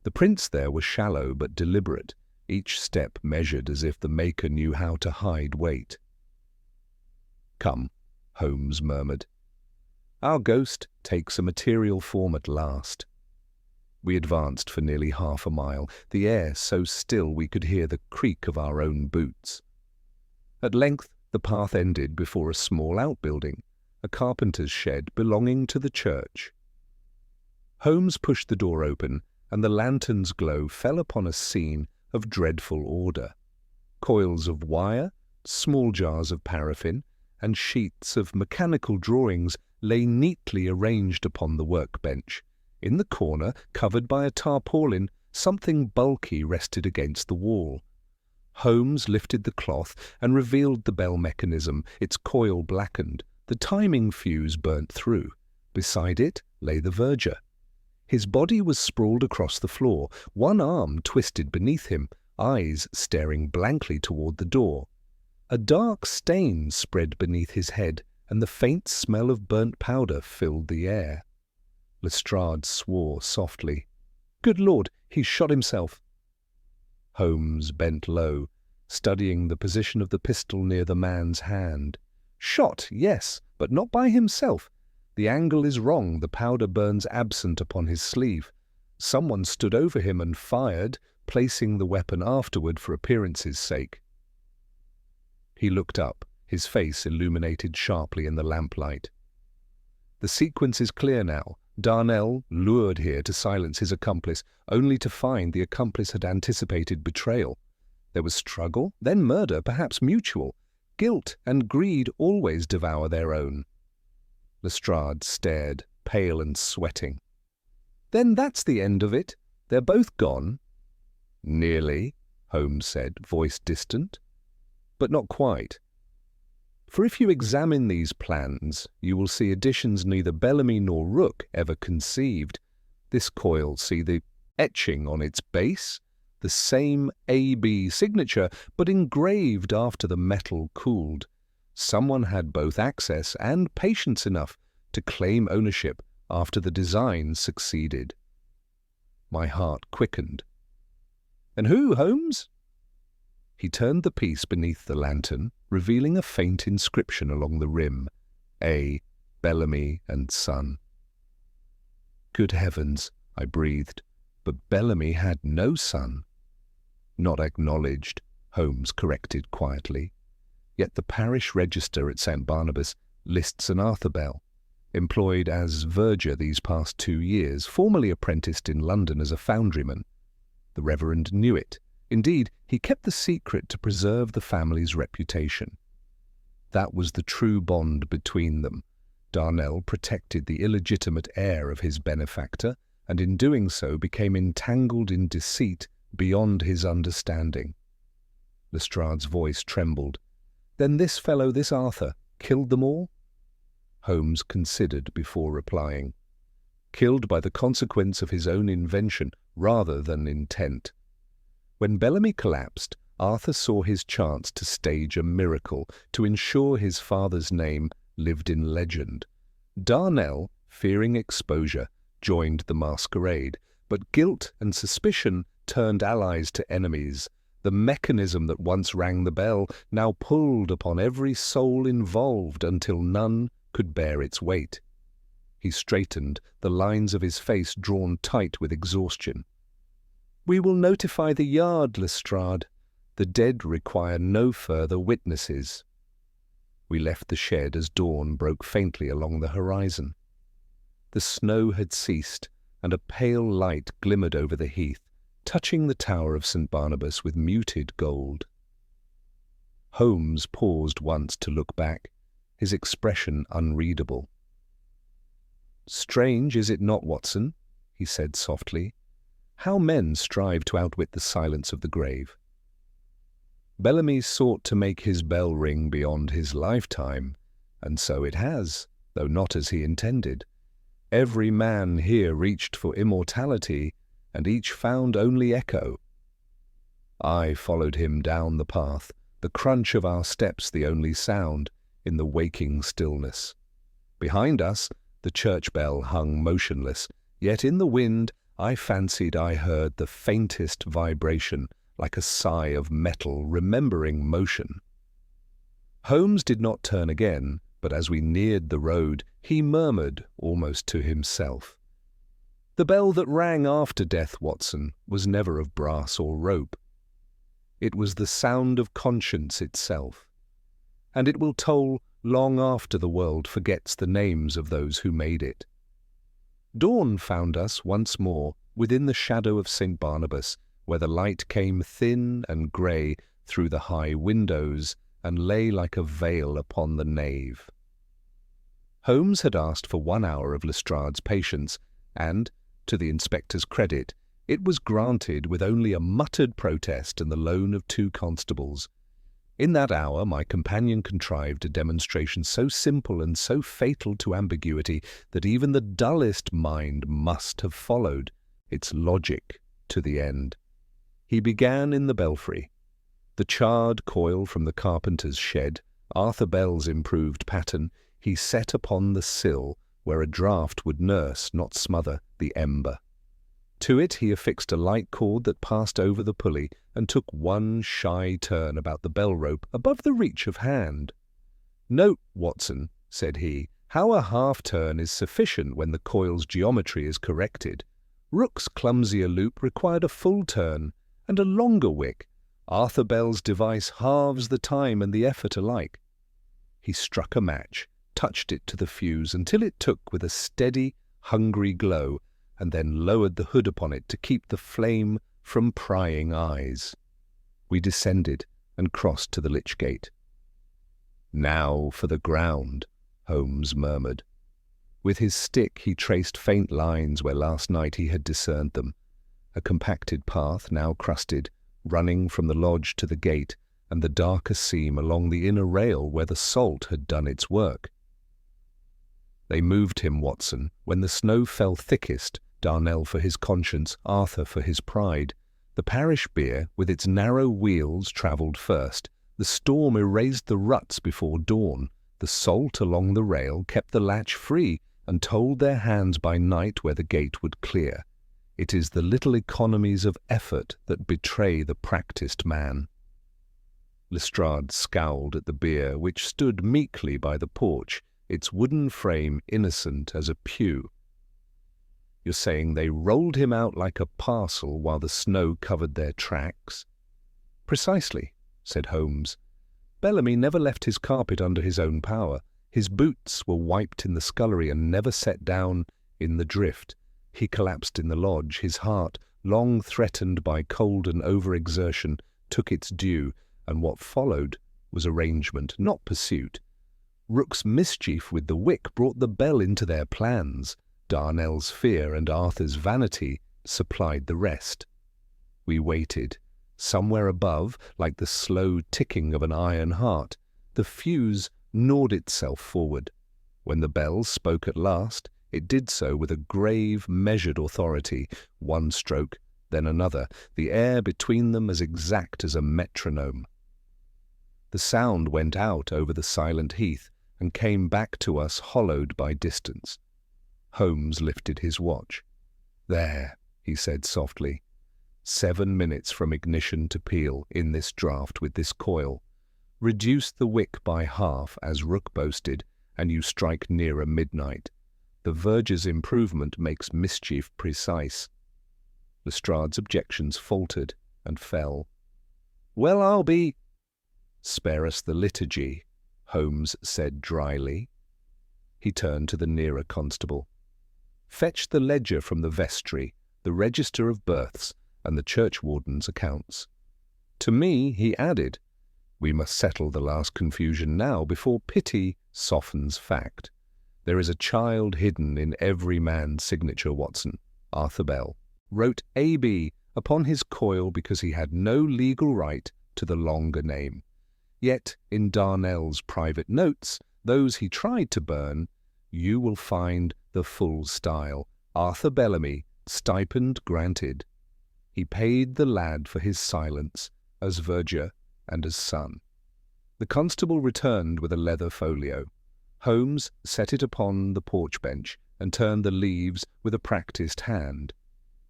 The prints there were shallow but deliberate, each step measured as if the maker knew how to hide weight. Come, Holmes murmured. Our ghost takes a material form at last. We advanced for nearly half a mile, the air so still we could hear the creak of our own boots. At length the path ended before a small outbuilding, a carpenter's shed belonging to the church. Holmes pushed the door open, and the lantern's glow fell upon a scene of dreadful order. Coils of wire, small jars of paraffin, and sheets of mechanical drawings lay neatly arranged upon the workbench. In the corner, covered by a tarpaulin, something bulky rested against the wall. Holmes lifted the cloth and revealed the bell mechanism, its coil blackened, the timing fuse burnt through. Beside it lay the verger. His body was sprawled across the floor, one arm twisted beneath him, eyes staring blankly toward the door. A dark stain spread beneath his head, and the faint smell of burnt powder filled the air. Lestrade swore softly. Good Lord, he's shot himself. Holmes bent low, studying the position of the pistol near the man's hand. Shot, yes, but not by himself. The angle is wrong, the powder burns absent upon his sleeve. Someone stood over him and fired, placing the weapon afterward for appearance's sake. He looked up, his face illuminated sharply in the lamplight. The sequence is clear now. Darnell lured here to silence his accomplice, only to find the accomplice had anticipated betrayal. There was struggle, then murder, perhaps mutual. Guilt and greed always devour their own. Lestrade stared, pale and sweating. Then that's the end of it. They're both gone. Nearly, Holmes said, voice distant. But not quite. For if you examine these plans, you will see additions neither Bellamy nor Rook ever conceived. This coil, see the etching on its base? The same AB signature, but engraved after the metal cooled. Someone had both access and patience enough to claim ownership after the design succeeded. My heart quickened. And who, Holmes? He turned the piece beneath the lantern, revealing a faint inscription along the rim. A. Bellamy and Son. Good heavens, I breathed, but Bellamy had no son. Not acknowledged, Holmes corrected quietly. Yet the parish register at St. Barnabas lists an Arthur Bell, employed as verger these past 2 years, formerly apprenticed in London as a foundryman. The Reverend knew it. Indeed, he kept the secret to preserve the family's reputation. That was the true bond between them. Darnell protected the illegitimate heir of his benefactor, and in doing so became entangled in deceit beyond his understanding. Lestrade's voice trembled. Then this fellow, this Arthur, killed them all? Holmes considered before replying. Killed by the consequence of his own invention rather than intent. When Bellamy collapsed, Arthur saw his chance to stage a miracle, to ensure his father's name lived in legend. Darnell, fearing exposure, joined the masquerade, but guilt and suspicion turned allies to enemies. The mechanism that once rang the bell now pulled upon every soul involved until none could bear its weight. He straightened, the lines of his face drawn tight with exhaustion. "We will notify the yard, Lestrade. The dead require no further witnesses." We left the shed as dawn broke faintly along the horizon. The snow had ceased, and a pale light glimmered over the heath, touching the tower of St. Barnabas with muted gold. Holmes paused once to look back, his expression unreadable. "Strange, is it not, Watson?" he said softly. "How men strive to outwit the silence of the grave. Bellamy sought to make his bell ring beyond his lifetime, and so it has, though not as he intended. Every man here reached for immortality, and each found only echo. I followed him down the path, the crunch of our steps the only sound in the waking stillness. Behind us, the church bell hung motionless, yet in the wind I fancied I heard the faintest vibration, like a sigh of metal remembering motion. Holmes did not turn again, but as we neared the road, he murmured, almost to himself, "The bell that rang after death, Watson, was never of brass or rope. It was the sound of conscience itself, and it will toll long after the world forgets the names of those who made it." Dawn found us once more within the shadow of St. Barnabas, where the light came thin and grey through the high windows and lay like a veil upon the nave. Holmes had asked for 1 hour of Lestrade's patience, and, to the inspector's credit, it was granted with only a muttered protest and the loan of 2 constables. In that hour my companion contrived a demonstration so simple and so fatal to ambiguity that even the dullest mind must have followed its logic to the end. He began in the belfry. The charred coil from the carpenter's shed, Arthur Bell's improved pattern, he set upon the sill where a draught would nurse, not smother, the ember. To it he affixed a light cord that passed over the pulley and took one shy turn about the bell rope above the reach of hand. "Note, Watson," said he, "how a half-turn is sufficient when the coil's geometry is corrected. Rook's clumsier loop required a full turn and a longer wick. Arthur Bell's device halves the time and the effort alike." He struck a match, touched it to the fuse until it took with a steady, hungry glow, and then lowered the hood upon it to keep the flame from prying eyes. We descended and crossed to the lich gate. "Now for the ground," Holmes murmured. With his stick he traced faint lines where last night he had discerned them. A compacted path, now crusted, running from the lodge to the gate, and the darker seam along the inner rail where the salt had done its work. They moved him, Watson, when the snow fell thickest, Darnell for his conscience, Arthur for his pride. The parish bier, with its narrow wheels, travelled first. The storm erased the ruts before dawn. The salt along the rail kept the latch free and told their hands by night where the gate would clear. It is the little economies of effort that betray the practised man. Lestrade scowled at the bier, which stood meekly by the porch, its wooden frame innocent as a pew. "You're saying they rolled him out like a parcel while the snow covered their tracks?" "Precisely," said Holmes. "Bellamy never left his carpet under his own power. His boots were wiped in the scullery and never set down in the drift. He collapsed in the lodge. His heart, long threatened by cold and overexertion, took its due, and what followed was arrangement, not pursuit. Rook's mischief with the wick brought the bell into their plans. Darnell's fear and Arthur's vanity supplied the rest. We waited. Somewhere above, like the slow ticking of an iron heart, the fuse gnawed itself forward. When the bell spoke at last, it did so with a grave, measured authority, 1 stroke, then another, the air between them as exact as a metronome. The sound went out over the silent heath and came back to us hollowed by distance. Holmes lifted his watch. "There," he said softly. 7 minutes from ignition to peel in this draught with this coil. Reduce the wick by half, as Rook boasted, and you strike nearer midnight. The verger's improvement makes mischief precise. Lestrade's objections faltered and fell. "Well, I'll be—" "Spare us the liturgy," Holmes said dryly. He turned to the nearer constable. "Fetch the ledger from the vestry, the register of births, and the churchwarden's accounts." To me, he added, "We must settle the last confusion now, before pity softens fact. There is a child hidden in every man's signature, Watson. Arthur Bell wrote A.B. upon his coil because he had no legal right to the longer name. Yet in Darnell's private notes, those he tried to burn, you will find the full style. Arthur Bellamy, stipend granted. He paid the lad for his silence, as verger and as son." The constable returned with a leather folio. Holmes set it upon the porch bench and turned the leaves with a practised hand.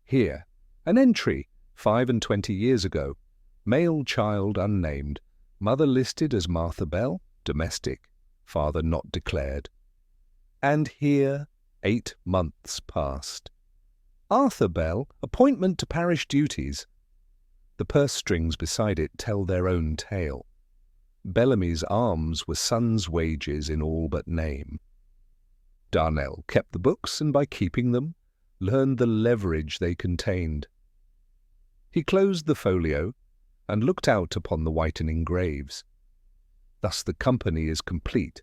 "Here, an entry, 25 years ago. Male child unnamed. Mother listed as Martha Bell, domestic. Father not declared. And here 8 months passed. Arthur Bell, appointment to parish duties." The purse strings beside it tell their own tale. Bellamy's alms were son's wages in all but name. Darnell kept the books, and by keeping them, learned the leverage they contained. He closed the folio and looked out upon the whitening graves. Thus the company is complete.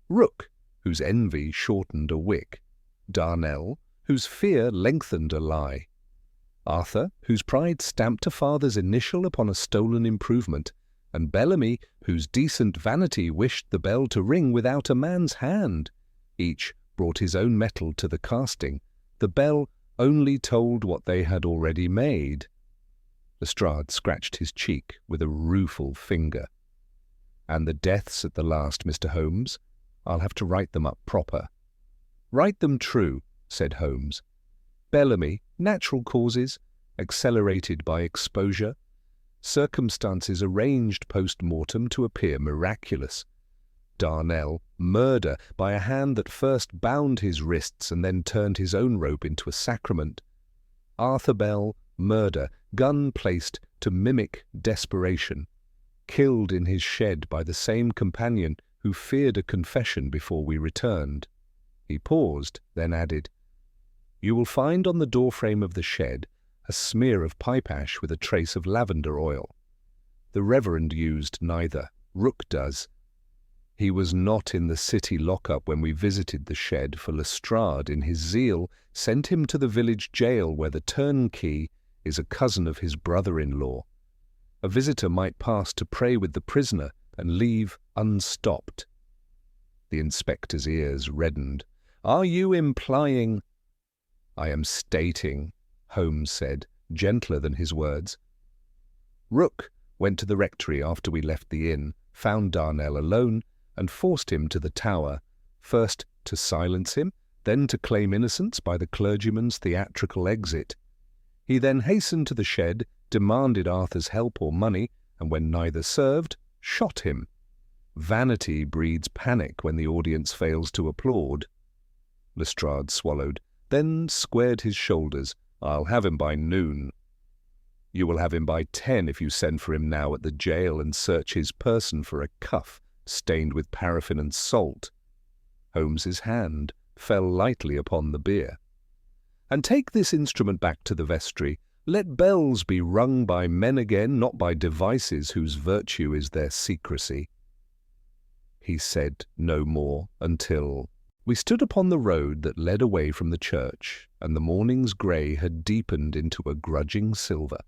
Rook, whose envy shortened a wick. Darnell, whose fear lengthened a lie. Arthur, whose pride stamped a father's initial upon a stolen improvement, and Bellamy, whose decent vanity wished the bell to ring without a man's hand. Each brought his own metal to the casting. The bell only told what they had already made. Lestrade scratched his cheek with a rueful finger. "And the deaths at the last, Mr. Holmes? I'll have to write them up proper." "Write them true," said Holmes. "Bellamy, natural causes, accelerated by exposure. Circumstances arranged post-mortem to appear miraculous. Darnell, murder by a hand that first bound his wrists and then turned his own rope into a sacrament. Arthur Bell, murder, gun placed to mimic desperation. Killed in his shed by the same companion who feared a confession before we returned." He paused, then added, "You will find on the doorframe of the shed a smear of pipe ash with a trace of lavender oil. The Reverend used neither. Rook does. He was not in the city lock-up when we visited the shed, for Lestrade, in his zeal, sent him to the village jail where the turnkey is a cousin of his brother-in-law. A visitor might pass to pray with the prisoner and leave unstopped." The inspector's ears reddened. "Are you implying—" "I am stating," Holmes said, gentler than his words. "Rook went to the rectory after we left the inn, found Darnell alone, and forced him to the tower, first to silence him, then to claim innocence by the clergyman's theatrical exit. He then hastened to the shed, demanded Arthur's help or money, and when neither served, shot him. Vanity breeds panic when the audience fails to applaud." Lestrade swallowed, then squared his shoulders. "I'll have him by noon." "You will have him by 10 if you send for him now at the jail and search his person for a cuff stained with paraffin and salt." Holmes's hand fell lightly upon the beer. "And take this instrument back to the vestry. Let bells be rung by men again, not by devices whose virtue is their secrecy." He said no more until we stood upon the road that led away from the church, and the morning's grey had deepened into a grudging silver.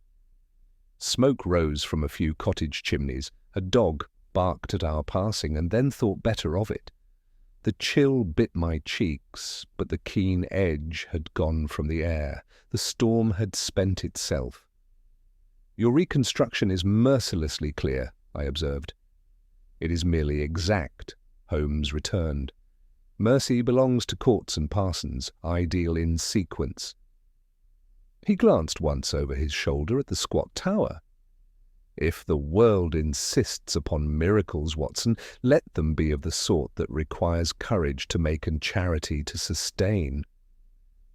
Smoke rose from a few cottage chimneys. A dog barked at our passing, and then thought better of it. The chill bit my cheeks, but the keen edge had gone from the air. the storm had spent itself. "Your reconstruction is mercilessly clear," I observed. "It is merely exact," Holmes returned. "Mercy belongs to courts and parsons. I deal in sequence." He glanced once over his shoulder at the squat tower. "If the world insists upon miracles, Watson, let them be of the sort that requires courage to make and charity to sustain.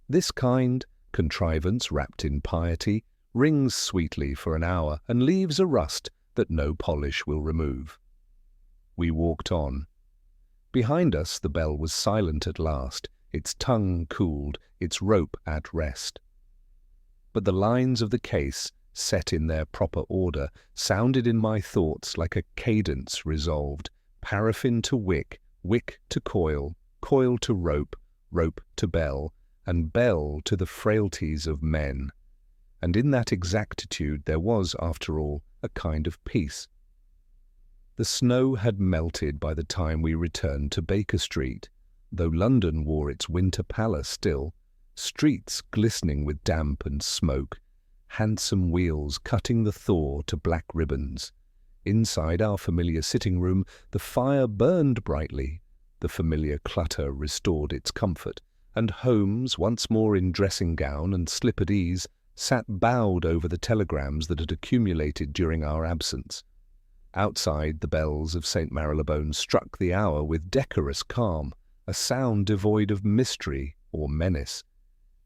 This kind, contrivance wrapped in piety, rings sweetly for an hour and leaves a rust that no polish will remove." We walked on. Behind us the bell was silent at last, its tongue cooled, its rope at rest. But the lines of the case, set in their proper order, sounded in my thoughts like a cadence resolved, paraffin to wick, wick to coil, coil to rope, rope to bell, and bell to the frailties of men. And in that exactitude there was, after all, a kind of peace. The snow had melted by the time we returned to Baker Street, though London wore its winter pallor still, streets glistening with damp and smoke, handsome wheels cutting the thaw to black ribbons. Inside our familiar sitting room, the fire burned brightly, the familiar clutter restored its comfort, and Holmes, once more in dressing gown and slip at ease, sat bowed over the telegrams that had accumulated during our absence. Outside, the bells of St. Marylebone struck the hour with decorous calm, a sound devoid of mystery or menace.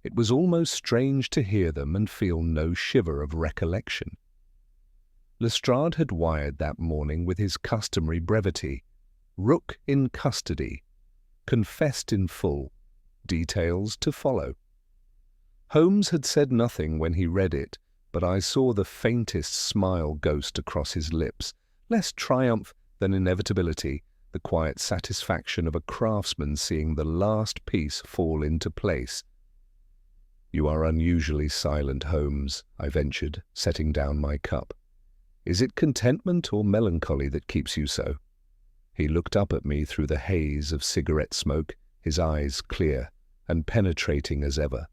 It was almost strange to hear them and feel no shiver of recollection. Lestrade had wired that morning with his customary brevity: "Rook in custody. Confessed in full. Details to follow." Holmes had said nothing when he read it, but I saw the faintest smile ghost across his lips, less triumph than inevitability, the quiet satisfaction of a craftsman seeing the last piece fall into place. "You are unusually silent, Holmes," I ventured, setting down my cup. "Is it contentment or melancholy that keeps you so?" He looked up at me through the haze of cigarette smoke, his eyes clear and penetrating as ever.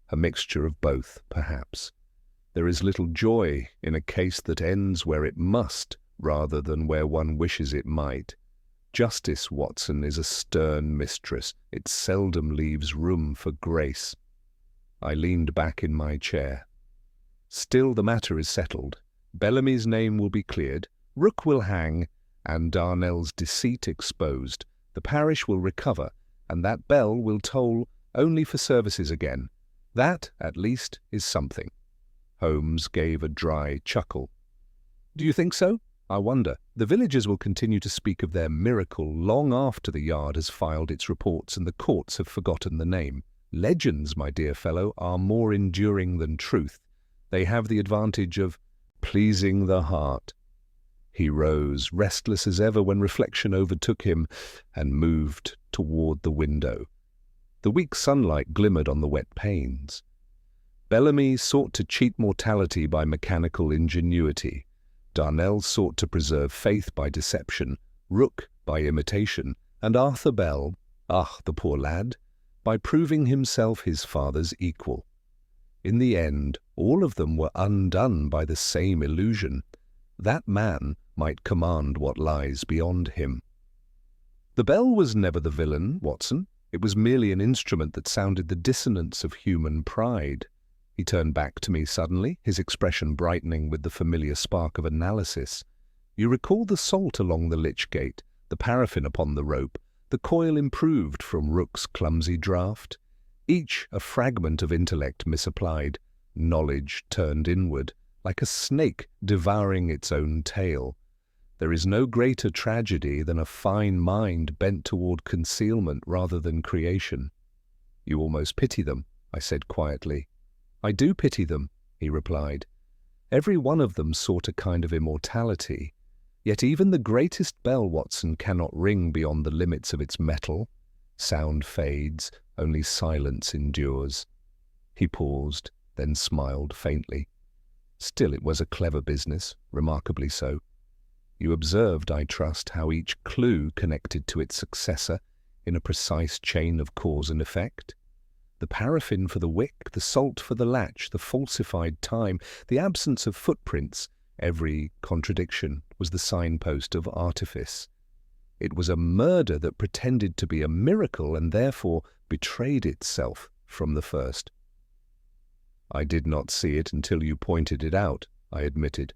"A mixture of both, perhaps. There is little joy in a case that ends where it must, rather than where one wishes it might. Justice, Watson, is a stern mistress. It seldom leaves room for grace." I leaned back in my chair. "Still, the matter is settled. Bellamy's name will be cleared, Rook will hang, and Darnell's deceit exposed. The parish will recover, and that bell will toll only for services again. That, at least, is something." Holmes gave a dry chuckle. "Do you think so? I wonder. The villagers will continue to speak of their miracle long after the Yard has filed its reports and the courts have forgotten the name. Legends, my dear fellow, are more enduring than truth. They have the advantage of pleasing the heart." He rose, restless as ever when reflection overtook him, and moved toward the window. The weak sunlight glimmered on the wet panes. Bellamy sought to cheat mortality by mechanical ingenuity. Darnell sought to preserve faith by deception, Rook by imitation, and Arthur Bell, the poor lad, by proving himself his father's equal. In the end, all of them were undone by the same illusion. That man might command what lies beyond him. The bell was never the villain, Watson. It was merely an instrument that sounded the dissonance of human pride. He turned back to me suddenly, his expression brightening with the familiar spark of analysis. "You recall the salt along the lich gate, the paraffin upon the rope, the coil improved from Rook's clumsy draught? Each a fragment of intellect misapplied, knowledge turned inward, like a snake devouring its own tail. There is no greater tragedy than a fine mind bent toward concealment rather than creation." "You almost pity them," I said quietly. "I do pity them," he replied. "Every one of them sought a kind of immortality. Yet even the greatest bell, Watson, cannot ring beyond the limits of its metal. Sound fades, only silence endures." He paused, then smiled faintly. "Still, it was a clever business, remarkably so. You observed, I trust, how each clue connected to its successor in a precise chain of cause and effect? The paraffin for the wick, the salt for the latch, the falsified time, the absence of footprints, every contradiction was the signpost of artifice. It was a murder that pretended to be a miracle and therefore betrayed itself from the first. "I did not see it until you pointed it out," I admitted.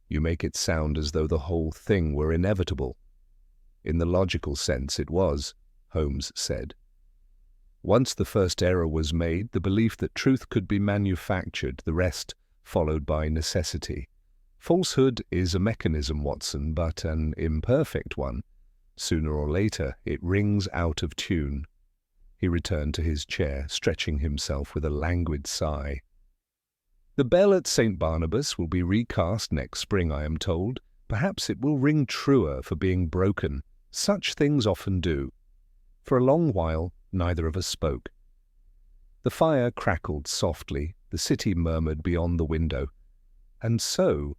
"You make it sound as though the whole thing were inevitable." "In the logical sense it was," Holmes said. "Once the first error was made, the belief that truth could be manufactured, the rest followed by necessity. Falsehood is a mechanism, Watson, but an imperfect one. Sooner or later it rings out of tune." He returned to his chair, stretching himself with a languid sigh. "The bell at St. Barnabas will be recast next spring, I am told. Perhaps it will ring truer for being broken. Such things often do." For a long while neither of us spoke. The fire crackled softly, the city murmured beyond the window. And so